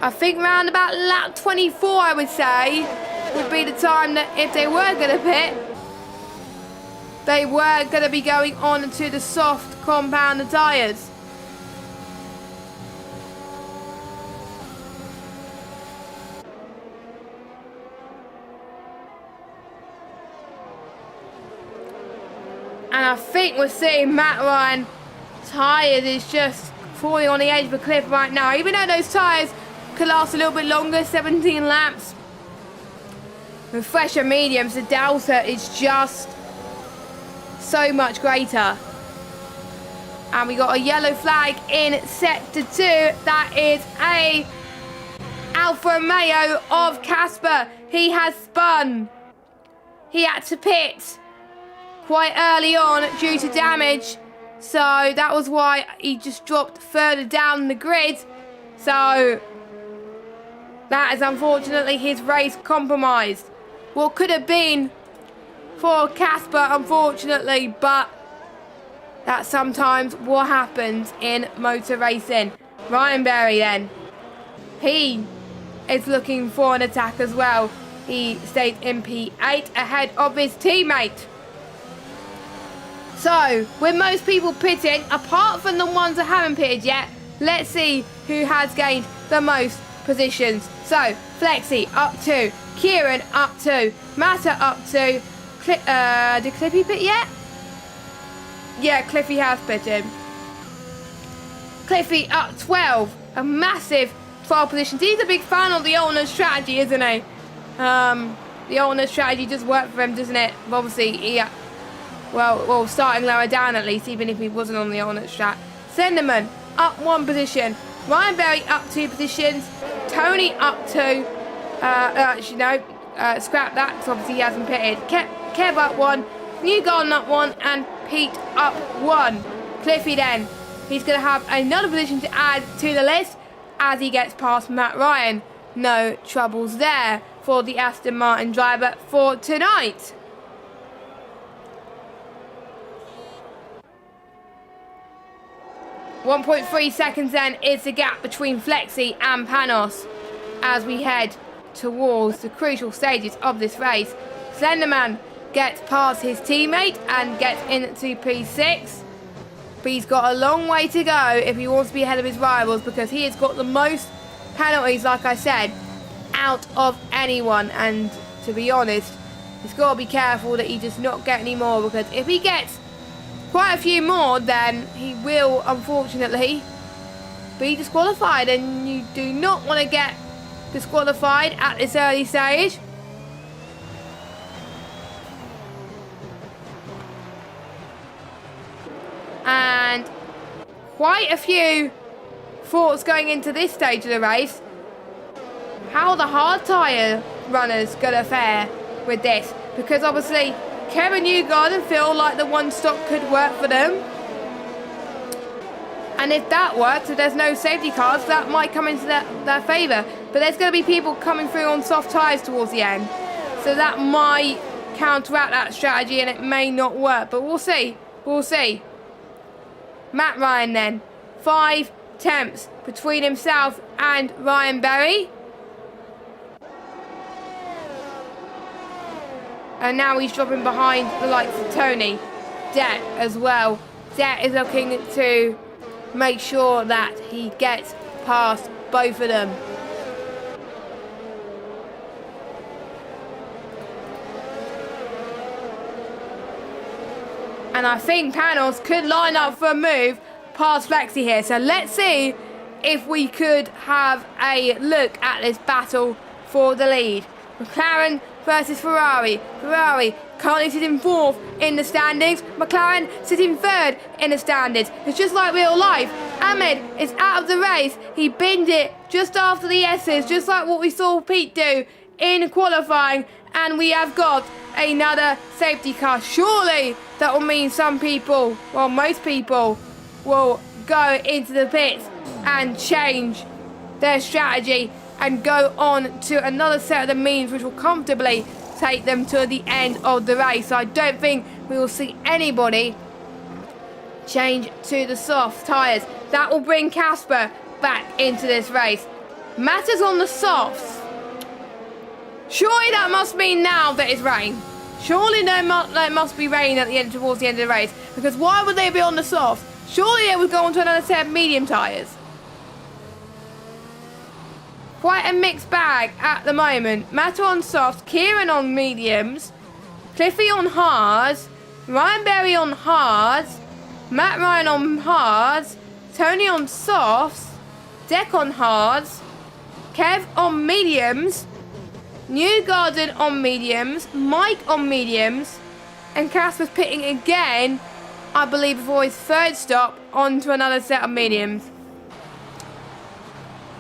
[SPEAKER 1] I think round about lap 24, I would say, would be the time that if they were going to pit, they were going to be going on to the soft compound tyres. And I think we're seeing Matt Ryan tyres is just falling on the edge of a cliff right now. Even though those tyres could last a little bit longer, 17 laps. With fresher mediums, the delta is just so much greater. And we got a yellow flag in sector 2. That is a Alfa Romeo of Casper. He has spun. He had to pit quite early on due to damage. So that was why he just dropped further down the grid. So that is unfortunately his race compromised. What could have been for Casper, unfortunately, but that's sometimes what happens in motor racing. Ryan Berry then, he is looking for an attack as well. He stayed in P8 ahead of his teammate. So, with most people pitting, apart from the ones that haven't pitted yet, let's see who has gained the most positions. So, Flexi up 2, Kieran up 2, Mata up 2. Did Cliffy pit yet? Yeah, Cliffy has pitted. Cliffy up 12, a massive 12 positions. He's a big fan of the alternate strategy, isn't he? The alternate strategy does work for him, doesn't it? Obviously, he... Well, starting lower down at least, even if he wasn't on the alternate strat. Senderman up 1 position. Ryan Berry up 2 positions. Tony up 2. Actually, no. Scrap that, because obviously he hasn't pitted. Kev up 1. New Garden up 1. And Pete up 1. Cliffy then. He's going to have another position to add to the list as he gets past Matt Ryan. No troubles there for the Aston Martin driver for tonight. .3 seconds then is the gap between Flexi and Panos as we head towards the crucial stages of this race. Slenderman gets past his teammate and gets into P6. But he's got a long way to go if he wants to be ahead of his rivals, because he has got the most penalties, like I said, out of anyone. And to be honest, he's got to be careful that he does not get any more, because if he gets quite a few more, then he will unfortunately be disqualified, and you do not want to get disqualified at this early stage. And quite a few thoughts going into this stage of the race. How the hard tyre runners gonna fare with this, because obviously Kevin Newgarden feel like the one stock could work for them. And if that works, if there's no safety cars, that might come into their favour. But there's going to be people coming through on soft tyres towards the end. So that might counteract that strategy and it may not work. But we'll see. We'll see. Matt Ryan then. 5 tenths between himself and Ryan Berry. And now he's dropping behind the likes of Tony. Det as well. Det is looking to make sure that he gets past both of them. And I think Panos could line up for a move past Flexi here. So let's see if we could have a look at this battle for the lead. McLaren versus Ferrari. Ferrari currently sitting 4th in the standings. McLaren sitting 3rd in the standings. It's just like real life. Ahmed is out of the race. He binned it just after the S's, just like what we saw Pete do in qualifying. And we have got another safety car. Surely that will mean some people, well, most people, will go into the pits and change their strategy and go on to another set of the mediums, which will comfortably take them to the end of the race. I don't think we will see anybody change to the soft tyres. That will bring Casper back into this race. Matters on the softs. Surely that must mean now that it's rain. Surely there must be rain at the end, towards the end of the race. Because why would they be on the softs? Surely they would go on to another set of medium tyres. Quite a mixed bag at the moment. Matter on softs, Kieran on mediums, Cliffy on hards, Ryan Berry on hards, Matt Ryan on hards, Tony on softs, Deck on hards, Kev on mediums, Newgarden on mediums, Mike on mediums, and Casper's pitting again, I believe, before his third stop onto another set of mediums.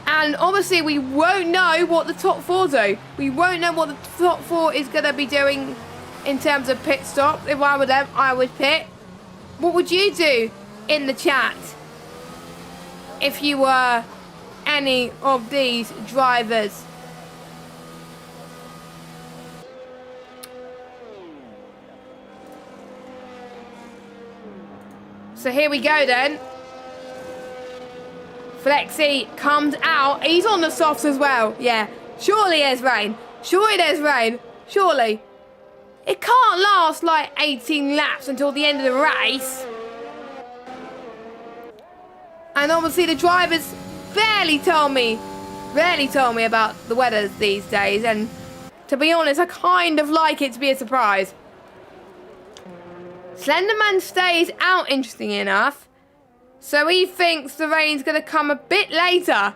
[SPEAKER 1] And obviously we won't know what the top four do. We won't know what the top four is going to be doing in terms of pit stops. If I were them, I would pit. What would you do in the chat if you were any of these drivers? So here we go then. Flexi comes out. He's on the softs as well. Yeah. Surely there's rain. Surely there's rain. Surely. It can't last like 18 laps until the end of the race. And obviously the drivers rarely tell me about the weather these days. And to be honest, I kind of like it to be a surprise. Slenderman stays out, interesting enough. So he thinks the rain's going to come a bit later.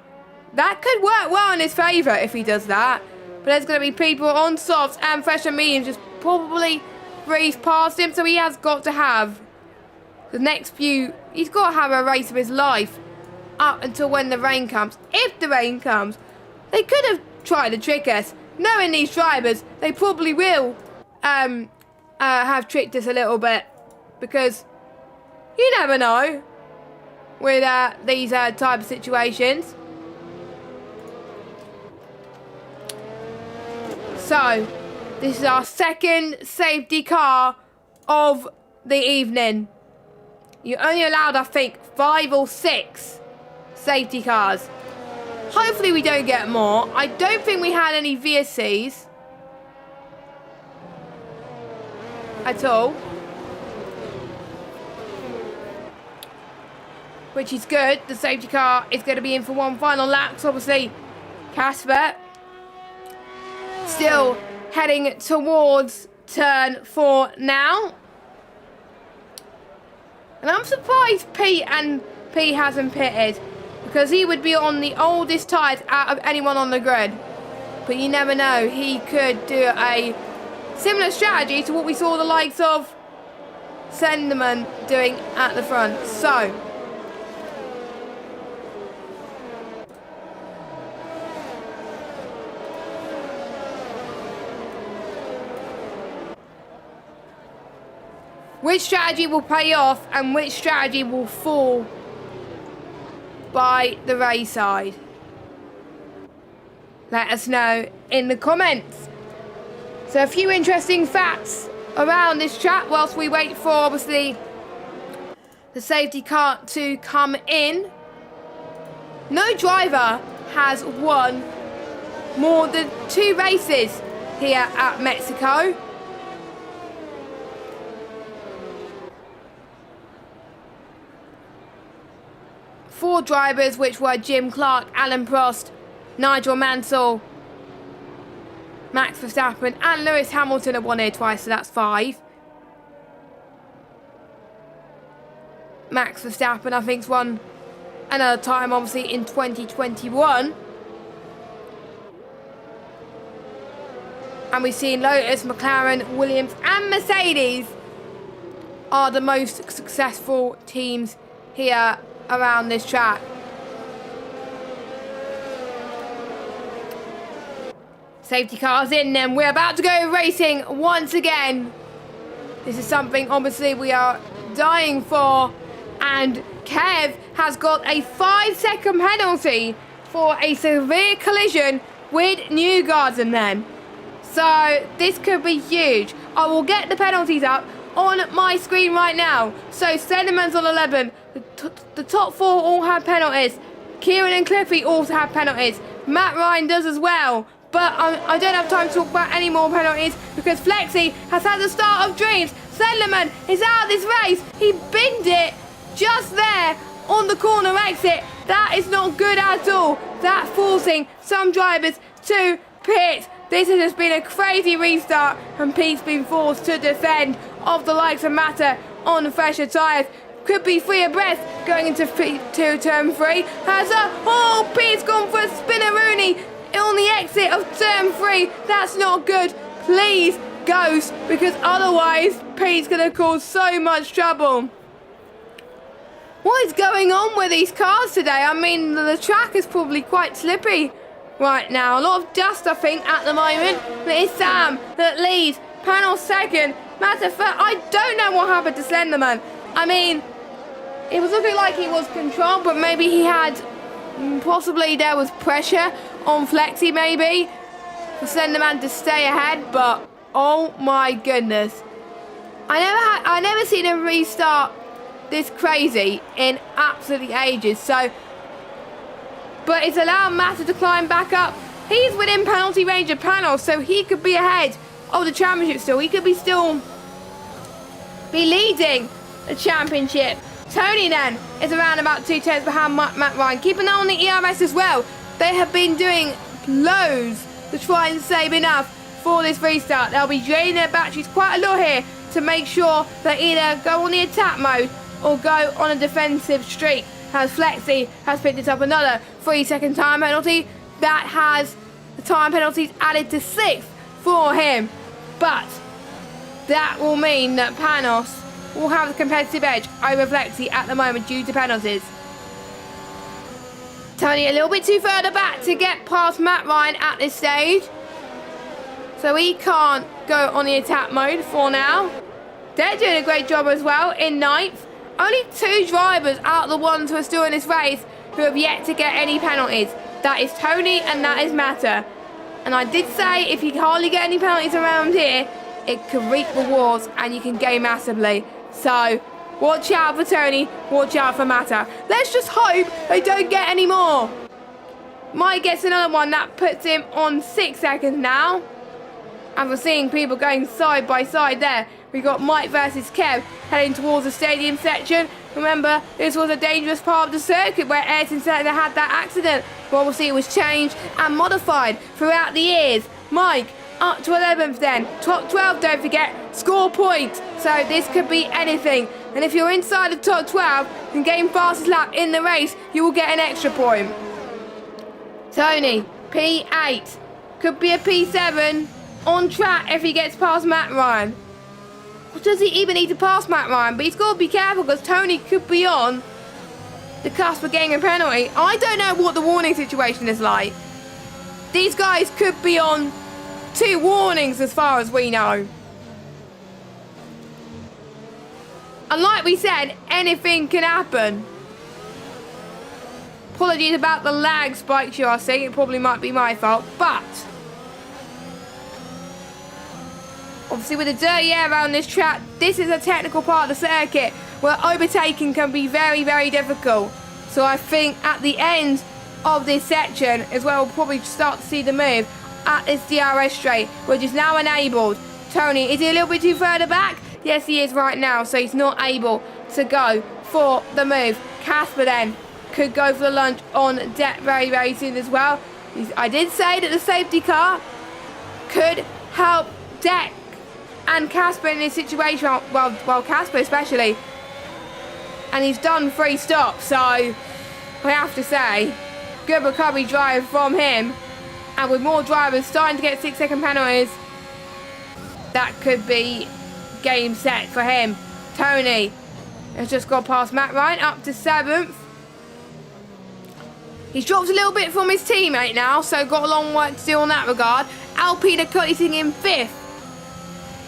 [SPEAKER 1] That could work well in his favour if he does that. But there's going to be people on softs and fresh and mediums just probably breeze past him. So he has got to have the next few... He's got to have a race of his life up until when the rain comes. If the rain comes, they could have tried to trick us. Knowing these drivers, they probably will have tricked us a little bit. Because you never know with these type of situations. So, this is our second safety car of the evening. You're only allowed, I think, 5 or 6 safety cars. Hopefully we don't get more. I don't think we had any VSCs at all. Which is good. The safety car is going to be in for one final lap. So obviously, Casper still heading towards turn 4 now. And I'm surprised Pete hasn't pitted. Because he would be on the oldest tyres out of anyone on the grid. But you never know. He could do a similar strategy to what we saw the likes of Senderman doing at the front. So... which strategy will pay off and which strategy will fall by the race side? Let us know in the comments. So a few interesting facts around this track whilst we wait for, obviously, the safety car to come in. No driver has won more than 2 races here at Mexico. Four drivers, which were Jim Clark, Alan Prost, Nigel Mansell, Max Verstappen and Lewis Hamilton have won here twice, so that's 5. Max Verstappen, I think, has won another time, obviously, in 2021. And we've seen Lotus, McLaren, Williams and Mercedes are the most successful teams here around this track. Safety cars in then. We're about to go racing once again. This is something obviously we are dying for. And Kev has got a 5-second penalty for a severe collision with Newgarden then. So this could be huge. I will get the penalties up on my screen right now. So Slenderman's on 11. The top 4 all have penalties. Kieran and Cliffy also have penalties. Matt Ryan does as well. But I don't have time to talk about any more penalties because Flexi has had the start of dreams. Slenderman is out of this race. He binned it just there on the corner exit. That is not good at all. That's forcing some drivers to pit. This has just been a crazy restart and Pete's been forced to defend of the likes of Mata on fresher tyres. Could be 3 abreast going into turn 3. Pete's gone for a spinneroonie on the exit of turn 3. That's not good. Please, Ghost, because otherwise Pete's going to cause so much trouble. What is going on with these cars today? I mean, the track is probably quite slippy right now. A lot of dust, I think, at the moment. But it's Sam that leads. Panel second. Matter of fact, I don't know what happened to Slenderman. I mean, it was looking like he was controlled, but maybe he had... Possibly there was pressure on Flexi, maybe, for Slenderman to stay ahead. But, oh my goodness. I never seen a restart this crazy in absolutely ages. So, but it's allowed Matter to climb back up. He's within penalty range of panels, so he could be ahead of the championship still. He could be still be leading the championship. Tony then is around about 2 tenths behind Matt Ryan. Keep an eye on the ERS as well. They have been doing loads to try and save enough for this restart. They'll be draining their batteries quite a lot here to make sure they either go on the attack mode or go on a defensive streak. As Flexi has picked it up another 3-second time penalty. That has the time penalties added to 6 for him. But that will mean that Panos will have the competitive edge over Flexi at the moment due to penalties. Tony a little bit too further back to get past Matt Ryan at this stage. So he can't go on the attack mode for now. They're doing a great job as well in 9th. Only 2 drivers out of the ones who are still in this race who have yet to get any penalties. That is Tony and that is Mata. And I did say if you hardly get any penalties around here, it can reap rewards and you can gain massively. So, watch out for Tony, watch out for Mata. Let's just hope they don't get any more. Mike gets another one, that puts him on 6 seconds now. And we're seeing people going side by side there. We got Mike versus Kev heading towards the stadium section. Remember, this was a dangerous part of the circuit where Ayrton Senna had that accident. Well, we'll see it was changed and modified throughout the years. Mike up to 11th then. Top 12, don't forget, score points. So this could be anything. And if you're inside the top 12 and gain fastest lap in the race, you will get an extra point. Tony, P8. Could be a P7 on track if he gets past Matt Ryan. Or does he even need to pass Matt Ryan? But he's got to be careful because Tony could be on the cusp of getting a penalty. I don't know what the warning situation is like. These guys could be on 2 warnings as far as we know. And like we said, anything can happen. Apologies about the lag spikes you are seeing. It probably might be my fault. But obviously with the dirty air around this track, this is a technical part of the circuit where overtaking can be very, very difficult. So I think at the end of this section is where we'll probably start to see the move at this DRS straight, which is now enabled. Tony, is he a little bit too further back? Yes, he is right now, so he's not able to go for the move. Casper then could go for the lunge on deck very, very soon as well. I did say that the safety car could help Deck and Casper in this situation, well Casper especially. And he's done 3 stops, so I have to say, good recovery drive from him. And with more drivers starting to get 6-second penalties, that could be game set for him. Tony has just got past Matt Ryan up to 7th. He's dropped a little bit from his teammate now, so got a long work to do on that regard. Alpine are cutting in 5th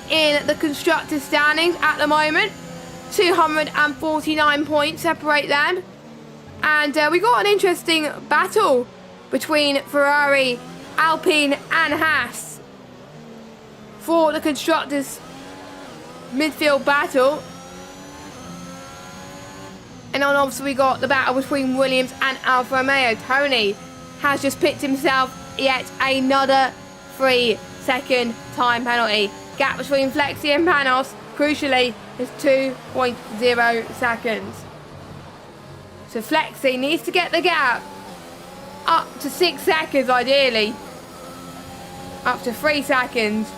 [SPEAKER 1] in the constructors standings at the moment. 249 points separate them. And we got an interesting battle between Ferrari, Alpine and Haas for the constructors' midfield battle. And then obviously we got the battle between Williams and Alfa Romeo. Tony has just picked himself yet another 3-second time penalty. Gap between Flexi and Panos, crucially, is 2.0 seconds. So Flexi needs to get the gap up to 6 seconds ideally. Up to 3 seconds.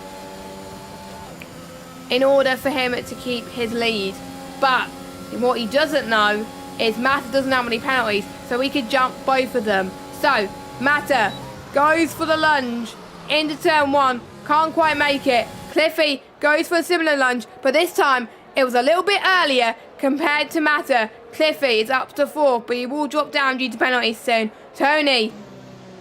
[SPEAKER 1] In order for him to keep his lead. But what he doesn't know is Mata doesn't have any penalties, so he could jump both of them. So Mata goes for the lunge into turn 1, can't quite make it. Cliffy goes for a similar lunge, but this time it was a little bit earlier compared to Mata. Cliffy is up to 4th, but he will drop down due to penalties soon. Tony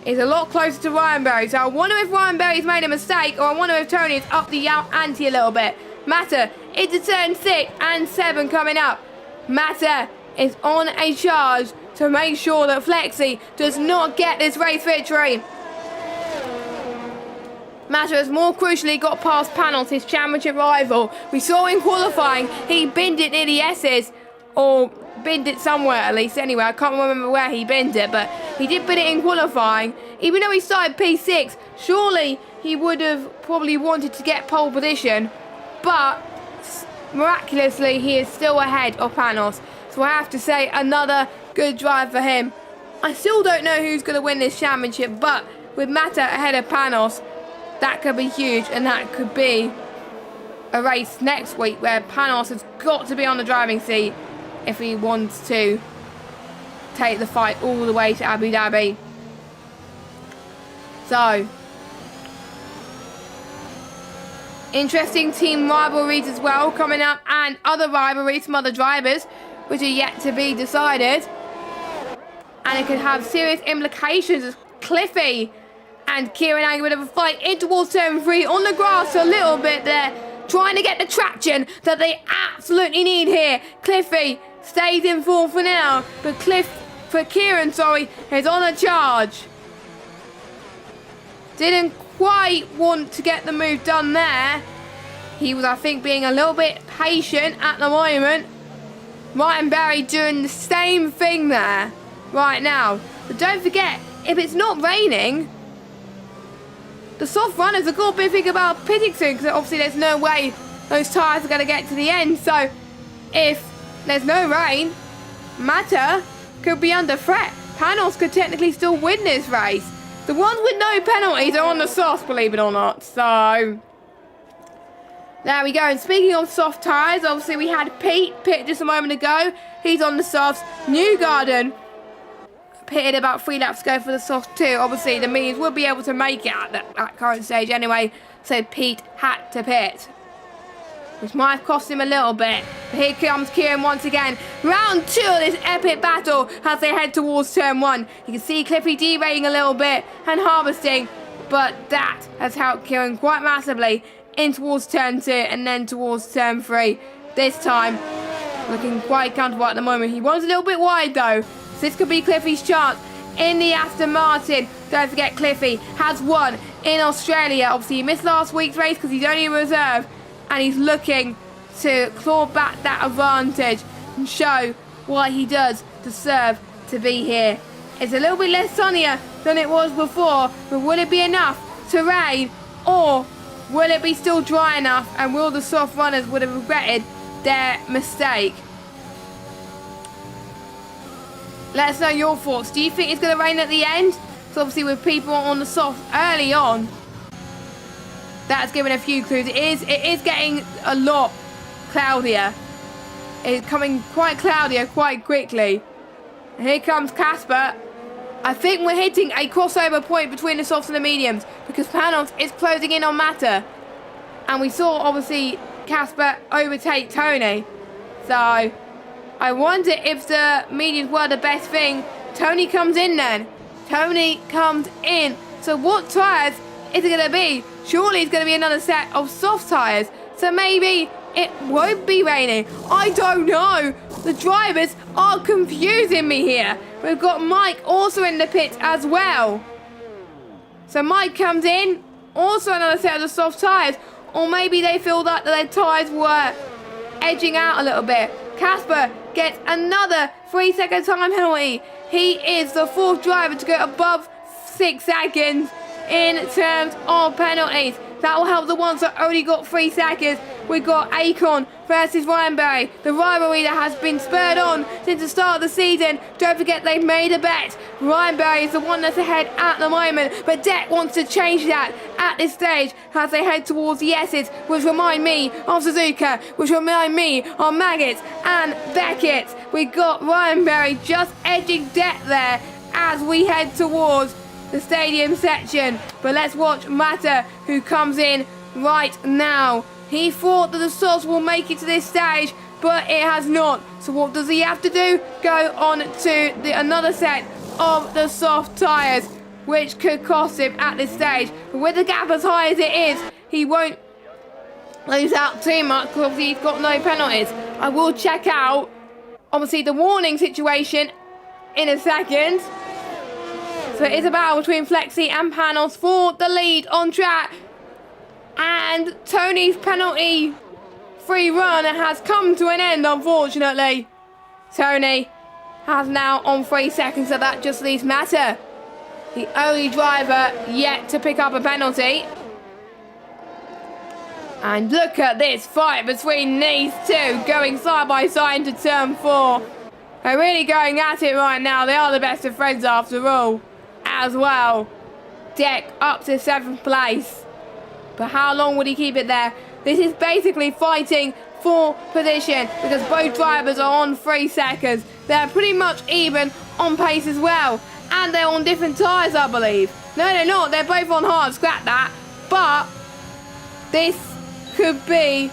[SPEAKER 1] is a lot closer to Ryan Berry, so I wonder if Ryan Berry's made a mistake, or I wonder if Tony is up the ante a little bit. Mata into turn 6 and 7 coming up. Mata is on a charge to make sure that Flexi does not get this race victory. Mata has more crucially got past Panos, his championship rival. We saw in qualifying, he binned it near the S's, or binned it somewhere at least. Anyway, I can't remember where he binned it, but he did bin it in qualifying. Even though he started P6, surely he would have probably wanted to get pole position, but miraculously he is still ahead of Panos. So I have to say, another good drive for him. I still don't know who's going to win this championship, but with Mata ahead of Panos, that could be huge, and that could be a race next week where Panos has got to be on the driving seat if he wants to take the fight all the way to Abu Dhabi. So, interesting team rivalries as well coming up, and other rivalries from other drivers which are yet to be decided. And it could have serious implications as Cliffy and Kieran Ang with a fight in towards turn 3 on the grass a little bit there, trying to get the traction that they absolutely need here. Cliffy stays in 4th for now, but Kieran is on a charge. Didn't quite want to get the move done there. He was, I think, being a little bit patient at the moment. Ryan Berry doing the same thing there right now. But don't forget, if it's not raining, the soft runners have got to be thinking about pitting soon, because obviously there's no way those tyres are going to get to the end. So if there's no rain, Mata could be under threat. Panos could technically still win this race. The ones with no penalties are on the softs, believe it or not. So there we go. And speaking of soft tyres, obviously we had Pete pit just a moment ago. He's on the softs. Newgarden pitted about 3 laps ago for the soft too. Obviously the mediums will be able to make it at that current stage anyway, so Pete had to pit, which might have cost him a little bit. But here comes Kieran once again. Round 2 of this epic battle as they head towards turn 1. You can see Cliffy derailing a little bit and harvesting, but that has helped Kieran quite massively in towards turn 2 and then towards turn 3. This time looking quite comfortable at the moment. He was a little bit wide though, so this could be Cliffy's chance in the Aston Martin. Don't forget, Cliffy has won in Australia. Obviously he missed last week's race because he's only in reserve, and he's looking to claw back that advantage and show why he does deserve to be here. It's a little bit less sunnier than it was before, but will it be enough to rain, or will it be still dry enough, and will the soft runners would have regretted their mistake? Let us know your thoughts. Do you think it's going to rain at the end? So obviously with people on the soft early on, that's given a few clues. It is getting a lot cloudier. It's coming quite cloudier quite quickly. And here comes Casper. I think we're hitting a crossover point between the softs and the mediums, because Panos is closing in on Mata. And we saw obviously Casper overtake Tony. So I wonder if the mediums were the best thing. Tony comes in then. Tony comes in. So what tyres is it going to be? Surely it's going to be another set of soft tyres. So maybe it won't be raining. I don't know. The drivers are confusing me here. We've got Mike also in the pit as well. So Mike comes in, also another set of the soft tyres. Or maybe they feel that their tyres were edging out a little bit. Casper gets another 3-second time penalty. He is the 4th driver to go above 6 seconds in terms of penalties. That will help the ones that only got 3 seconds. We've got Akon versus Ryan Berry. The rivalry that has been spurred on since the start of the season. Don't forget they've made a bet. Ryan Berry is the one that's ahead at the moment, but Deck wants to change that at this stage as they head towards the S's, which remind me of Suzuka, which remind me of Maggots and Beckett. We got Ryan Berry just edging Deck there as we head towards the stadium section. But let's watch Mata, who comes in right now. He thought that the softs will make it to this stage, but it has not. So what does he have to do? Go on to another set of the soft tyres, which could cost him at this stage. But with the gap as high as it is, he won't lose out too much because obviously he's got no penalties. I will check out, obviously, the warning situation in a second. So it is a battle between Flexi and Panos for the lead on track. And Tony's penalty-free run has come to an end, unfortunately. Tony has now on 3 seconds, so that just leaves Mata, the only driver yet to pick up a penalty. And look at this fight between these two, going side by side into turn 4. They're really going at it right now. They are the best of friends after all, as well. Deck up to 7th place. But how long would he keep it there? This is basically fighting for position because both drivers are on 3 seconds. They're pretty much even on pace as well. And they're on different tyres, I believe. No, they're not. They're both on hard. Scrap that. But this could be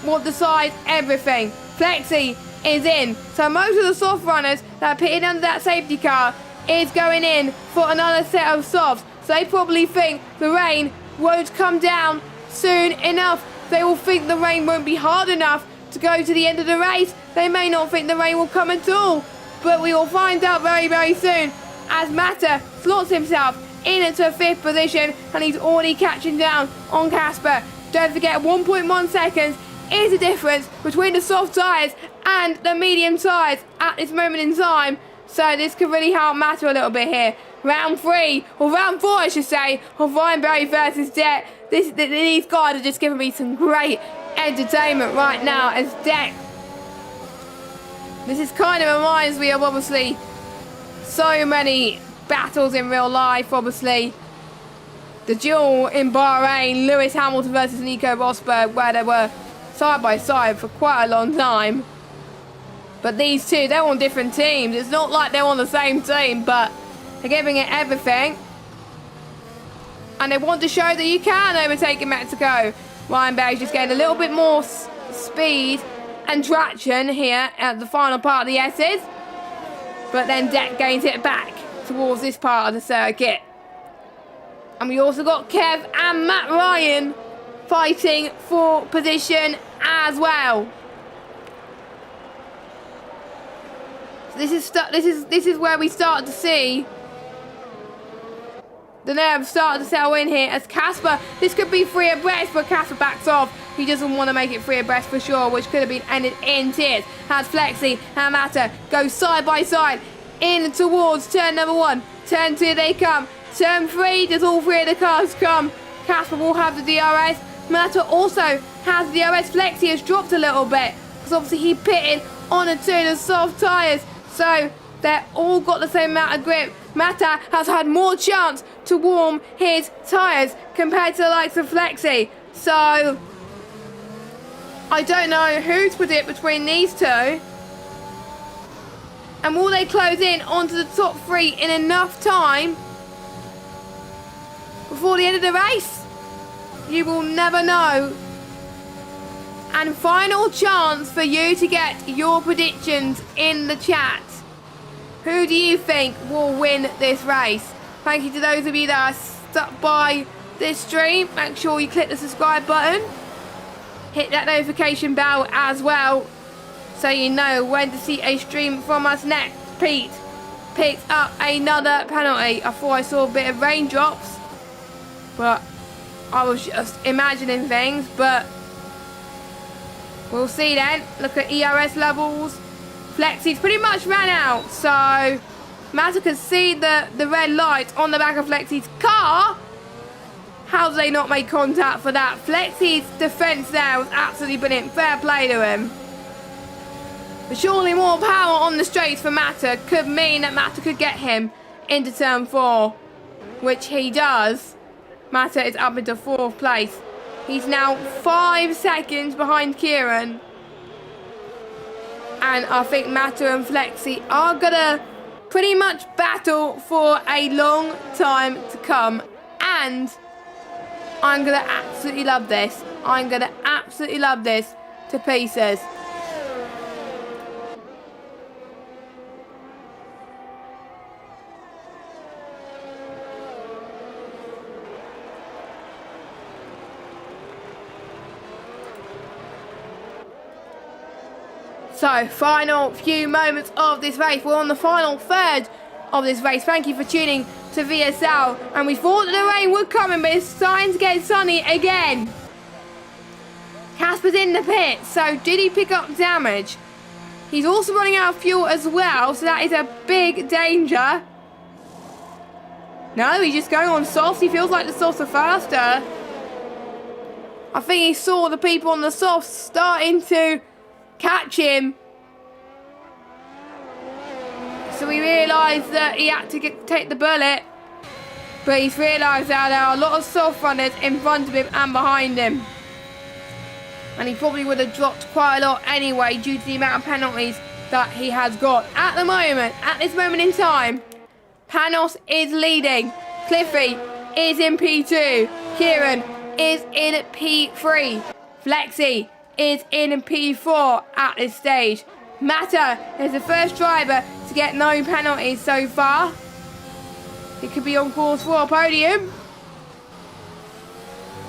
[SPEAKER 1] what decides everything. Flexi is in. So most of the soft runners that are pitted under that safety car is going in for another set of softs. So they probably think the rain won't come down soon enough. They will think the rain won't be hard enough to go to the end of the race. They may not think the rain will come at all. But we will find out very, very soon as Mata slots himself into 5th position and he's already catching down on Casper. Don't forget 1.1 seconds is the difference between the soft tyres and the medium tyres at this moment in time. So this could really help Mata a little bit here. Round 3, or round 4 I should say, of Ryan Berry versus Deck. These guys are just giving me some great entertainment right now as Deck. This is kind of reminds me of obviously so many battles in real life, obviously. The duel in Bahrain, Lewis Hamilton versus Nico Rosberg, where they were side by side for quite a long time. But these two, they're on different teams. It's not like they're on the same team, but they're giving it everything. And they want to show that you can overtake in Mexico. Ryan Berry's just getting a little bit more speed and traction here at the final part of the S's. But then Deck gains it back towards this part of the circuit. And we also got Kev and Matt Ryan fighting for position as well. So this is where we start to see the nerves start to settle in here as Casper. This could be free abreast, but Casper backs off. He doesn't want to make it free abreast for sure, which could have been ended in tears. As Flexi and Mata go side by side in towards turn number 1. Turn 2 they come. Turn 3, does all 3 of the cars come? Casper will have the DRS. Mata also has the DRS. Flexi has dropped a little bit because obviously he pitted on a 2 of the soft tyres. So they're all got the same amount of grip. Mata has had more chance to warm his tyres compared to the likes of Flexi. So I don't know who to predict between these two. And will they close in onto the top 3 in enough time before the end of the race? You will never know. And final chance for you to get your predictions in the chat. Who do you think will win this race? Thank you to those of you that are stuck by this stream. Make sure you click the subscribe button. hit that notification bell as well, so you know when to see a stream from us next. Pete picked up another penalty. I thought I saw a bit of raindrops, but I was just imagining things, but we'll see then. Look at ERS levels. Flexi's pretty much ran out, so Massa could see the red light on the back of Flexi's car. How did they not make contact for that? Flexi's defence there was absolutely brilliant. Fair play to him. But surely more power on the straights for Mata could mean that Mata could get him into turn 4, which he does. Mata is up into 4th place. He's now 5 seconds behind Kieran. And I think Mata and Flexi are going to pretty much battle for a long time to come. And I'm going to absolutely love this. I'm going to absolutely love this to pieces. So, final few moments of this race. We're on the final third of this race. Thank you for tuning to VSL. And we thought that the rain would come in, but it's starting to get sunny again. Casper's in the pit. So, did he pick up damage? He's also running out of fuel as well. So, that is a big danger. No, he's just going on softs. He feels like the softs are faster. I think he saw the people on the softs starting to catch him, so he realised that he had to take the bullet, but he's realised that there are a lot of soft runners in front of him and behind him, and he probably would have dropped quite a lot anyway due to the amount of penalties that he has got. At the moment, at this moment in time, Panos is leading, Cliffy is in P2, Kieran is in P3, Flexi is in P4 at this stage. Mata is the first driver to get no penalties so far. He could be on course for a podium.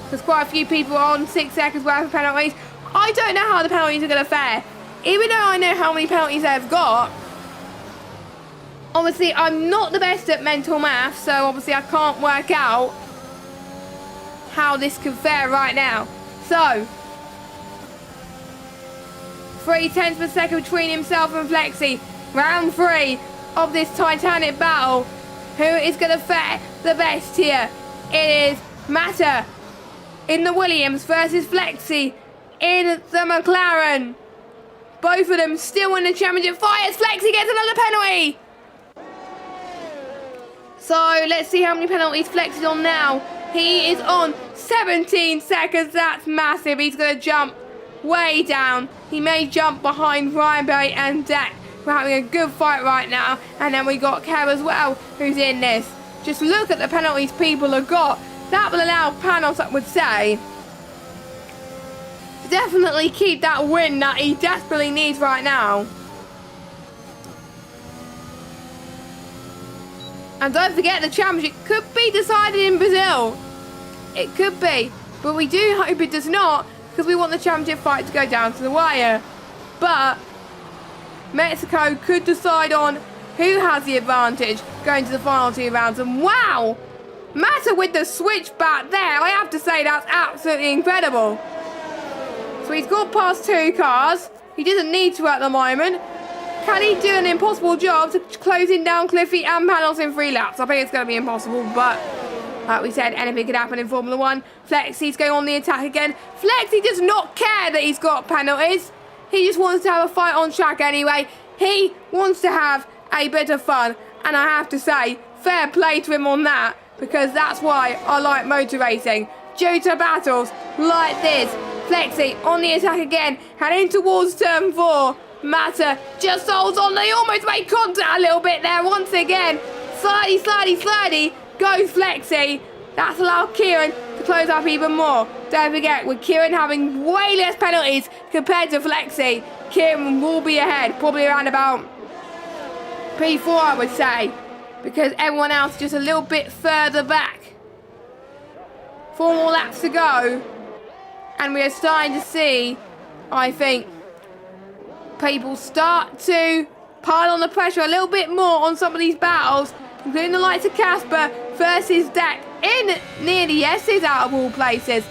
[SPEAKER 1] There's quite a few people on 6 seconds worth of penalties. I don't know how the penalties are going to fare. Even though I know how many penalties they've got, obviously I'm not the best at mental math, so obviously I can't work out how this could fare right now. So, 0.3 per second between himself and Flexi. Round 3 of this titanic battle. Who is going to fare the best here? It is Mata in the Williams versus Flexi in the McLaren. Both of them still in the championship fight as Flexi gets another penalty. So let's see how many penalties Flexi's on now. He is on 17 seconds. That's massive. He's going to jump way down. He may jump behind Ryan Berry and Dak. We're having a good fight right now. And then we got Kev as well, who's in this. Just look at the penalties people have got. That will allow Panos, I would say, to definitely keep that win that he desperately needs right now. And don't forget, the championship could be decided in Brazil. It could be. But we do hope it does not, because we want the championship fight to go down to the wire. But Mexico could decide on who has the advantage going to the final 2 rounds. And wow! Mata with the switch back there. I have to say that's absolutely incredible. So he's got past 2 cars. He doesn't need to at the moment. Can he do an impossible job to closing down Cliffy and Panos in 3 laps? I think it's going to be impossible, but like we said, anything could happen in Formula 1. Flexi's going on the attack again. Flexi does not care that he's got penalties. He just wants to have a fight on track anyway. He wants to have a bit of fun. And I have to say, fair play to him on that, because that's why I like motor racing. Due to battles like this. Flexi on the attack again, heading towards turn 4. Mata just holds on. They almost made contact a little bit there once again. Slidey, slidey, slidey goes Flexi. That's allowed Kieran to close up even more. Don't forget, with Kieran having way less penalties compared to Flexi, Kieran will be ahead, probably around about P4, I would say, because everyone else is just a little bit further back. 4 more laps to go, And we are starting to see, I think, people start to pile on the pressure a little bit more on some of these battles, including the likes of Casper versus Deck in near the S's out of all places.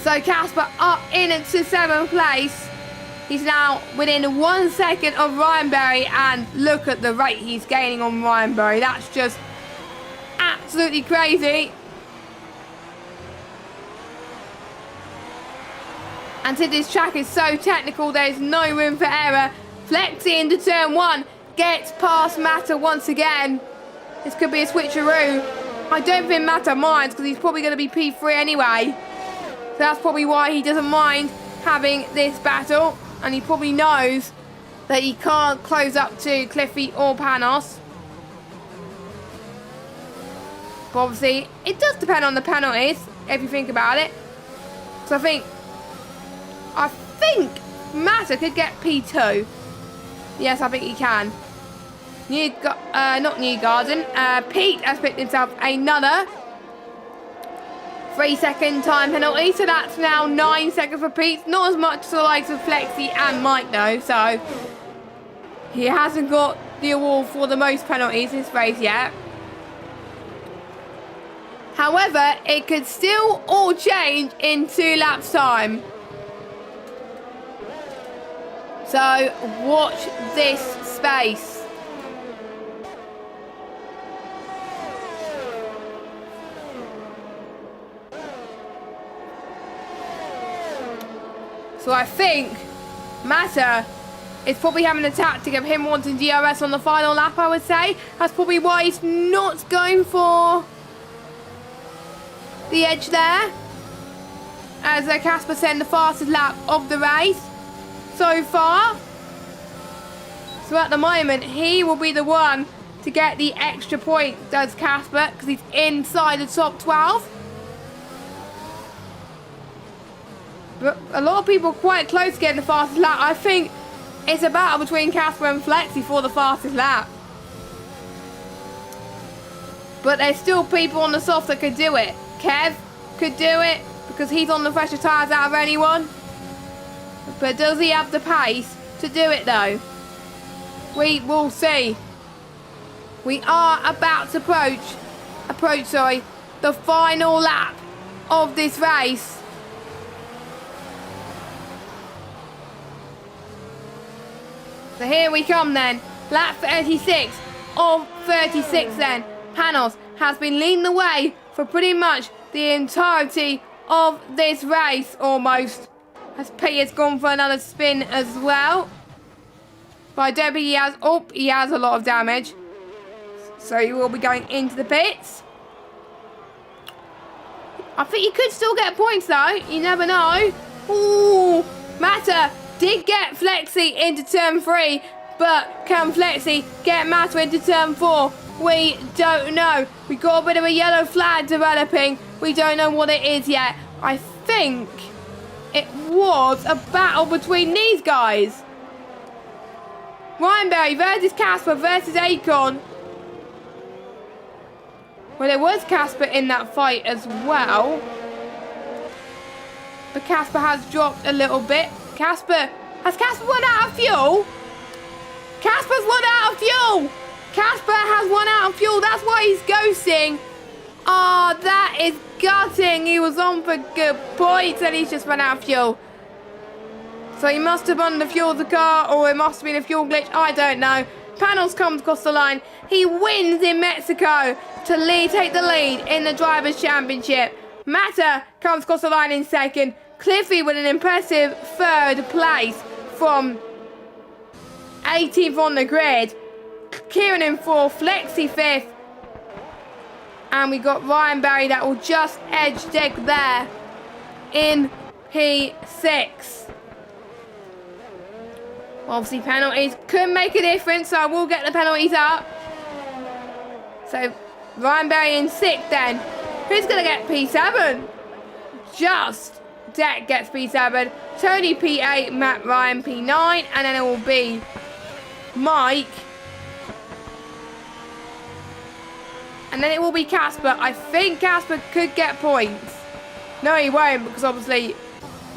[SPEAKER 1] So Casper up into 7th place. He's now within 1 second of Ryan Berry, and look at the rate he's gaining on Ryan Berry. That's just absolutely crazy. And since this track is so technical, there's no room for error. Flexi into turn 1, gets past Matter once again. This could be a switcheroo. I don't think Matter minds, because he's probably going to be P3 anyway. So that's probably why he doesn't mind having this battle. And he probably knows that he can't close up to Cliffy or Panos. But obviously, it does depend on the penalties, if you think about it. So I think Matter could get P2. Yes, I think he can. Not Newgarden. Pete has picked himself another 3-second time penalty. So that's now 9 seconds for Pete. Not as much as the likes of Flexi and Mike though. So he hasn't got the award for the most penalties this race yet. However, it could still all change in 2 laps time. So watch this space. So I think Matter is probably having a tactic of him wanting DRS on the final lap, I would say. That's probably why he's not going for the edge there. As Casper said, the fastest lap of the race so far. So at the moment, he will be the one to get the extra point, does Casper, because he's inside the top 12. But a lot of people are quite close to getting the fastest lap. I think it's a battle between Casper and Flexi for the fastest lap. But there's still people on the soft that could do it. Kev could do it because he's on the fresher tyres out of anyone. But does he have the pace to do it though? We will see. We are about to approach the final lap of this race. So here we come then. Lap 36 of 36 then. Panos has been leading the way for pretty much the entirety of this race almost. As Peter's gone for another spin as well. But I don't think he has... Oh, he has a lot of damage. So he will be going into the pits. I think he could still get points though. You never know. Ooh, Matter did get Flexi into turn 3. But can Flexi get Matter into turn 4? We don't know. We got a bit of a yellow flag developing. We don't know what it is yet. I think it was a battle between these guys. Ryan Berry versus Casper versus Akon. Well, there was Casper in that fight as well. But Casper has dropped a little bit. Has Casper run out of fuel? Casper's run out of fuel! Casper has run out of fuel. That's why he's ghosting. Ah, that is gutting. He was on for good points and he's just run out of fuel. So he must have underfueled the car, or it must have been a fuel glitch. I don't know. Panos comes across the line. He wins in Mexico to take the lead in the Drivers' Championship. Matter comes across the line in second. Cliffy with an impressive 3rd place from 18th on the grid. Kieran in 4th, Flexi 5th. And we got Ryan Berry that will just edge Dick there in P6. Obviously penalties could make a difference, so I will get the penalties up. So Ryan Berry in 6th then. Who's going to get P7? Just Deck gets P7. Tony P8, Matt Ryan P9. And then it will be Mike. And then it will be Casper. I think Casper could get points. No, he won't, because obviously,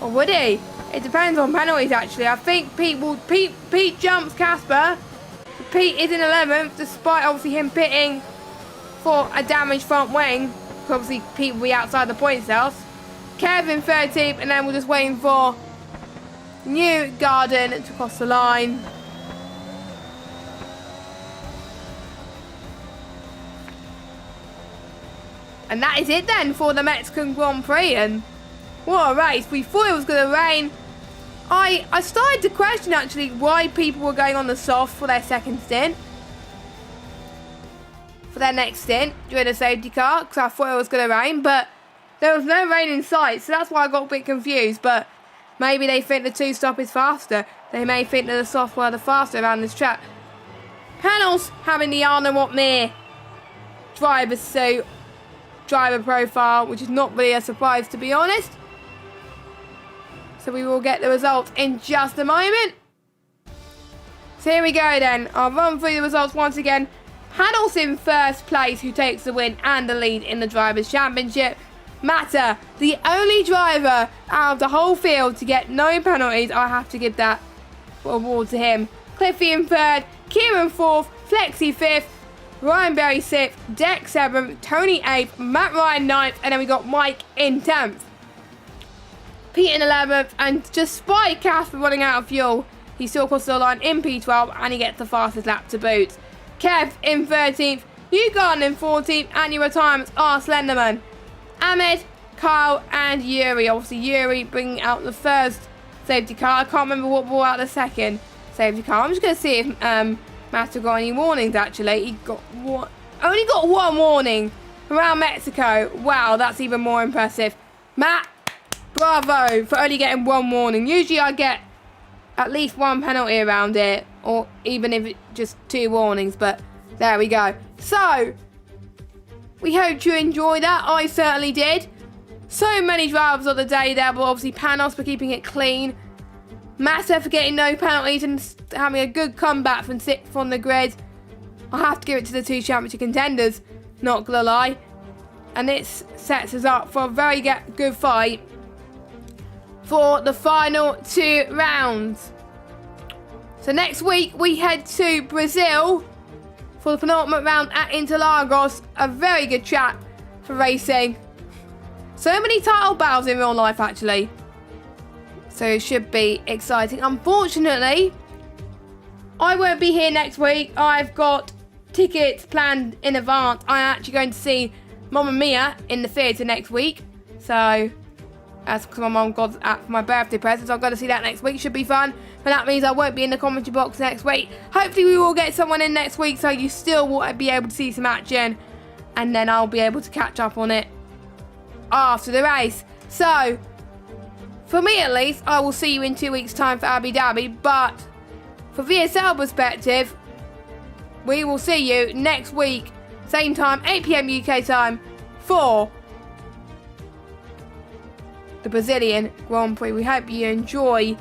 [SPEAKER 1] or would he? It depends on penalties, actually. I think Pete jumps Casper. Pete is in 11th, despite obviously him pitting for a damaged front wing. Obviously, Pete will be outside the point cells. Kevin 13th, and then we're just waiting for New Garden to cross the line. And that is it then for the Mexican Grand Prix. And what a race. We thought it was going to rain. I started to question actually why people were going on the soft for their second stint. For their next stint during the safety car. Because I thought it was going to rain. But there was no rain in sight. So that's why I got a bit confused. But maybe they think the two-stop is faster. They may think that the soft were the faster around this track. Panels having the Arno Watmere driver suit. Driver profile, which is not really a surprise to be honest. So we will get the results in just a moment. So here we go then. I'll run through the results once again. Panos in first place, who takes the win and the lead in the Drivers' Championship. Mata, the only driver out of the whole field to get no penalties. I have to give that award to him. Cliffy in third, Kieran fourth, Flexi fifth, Ryan Berry 6th, Deck 7th, Tony 8th, Matt Ryan 9th, and then we got Mike in 10th. Pete in 11th, and despite Casper running out of fuel, he still crosses the line in P12 and he gets the fastest lap to boot. Kev in 13th, New Garden in 14th, and your retirements are Slenderman, Ahmed, Kyle, and Yuri. Obviously, Yuri bringing out the first safety car. I can't remember what brought out the second safety car. I'm just going to see if Matt got any warnings actually. He got only got one warning around Mexico. Wow, that's even more impressive. Matt, bravo for only getting one warning. Usually I get at least one penalty around it, or even if it's just 2 warnings, but there we go. So, we hope you enjoyed that. I certainly did. So many drivers of the day there, but obviously Panos for keeping it clean. Massa for getting no penalties and having a good comeback from 6th on the grid. I have to give it to the 2 championship contenders, not gonna lie. And this sets us up for a very good fight for the final 2 rounds. So next week we head to Brazil for the penultimate round at Interlagos. A very good track for racing. So many title battles in real life actually. So it should be exciting. Unfortunately, I won't be here next week. I've got tickets planned in advance. I'm actually going to see Mamma Mia in the theatre next week. So, that's because my mum got that for my birthday present. So I've got to see that next week. Should be fun. But that means I won't be in the commentary box next week. Hopefully we will get someone in next week so you still will be able to see some action. And then I'll be able to catch up on it after the race. So, for me at least, I will see you in 2 weeks' time for Abu Dhabi. But for VSL perspective, we will see you next week, same time, 8 PM UK time, for the Brazilian Grand Prix. We hope you enjoy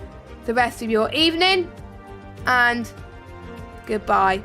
[SPEAKER 1] the rest of your evening, and goodbye.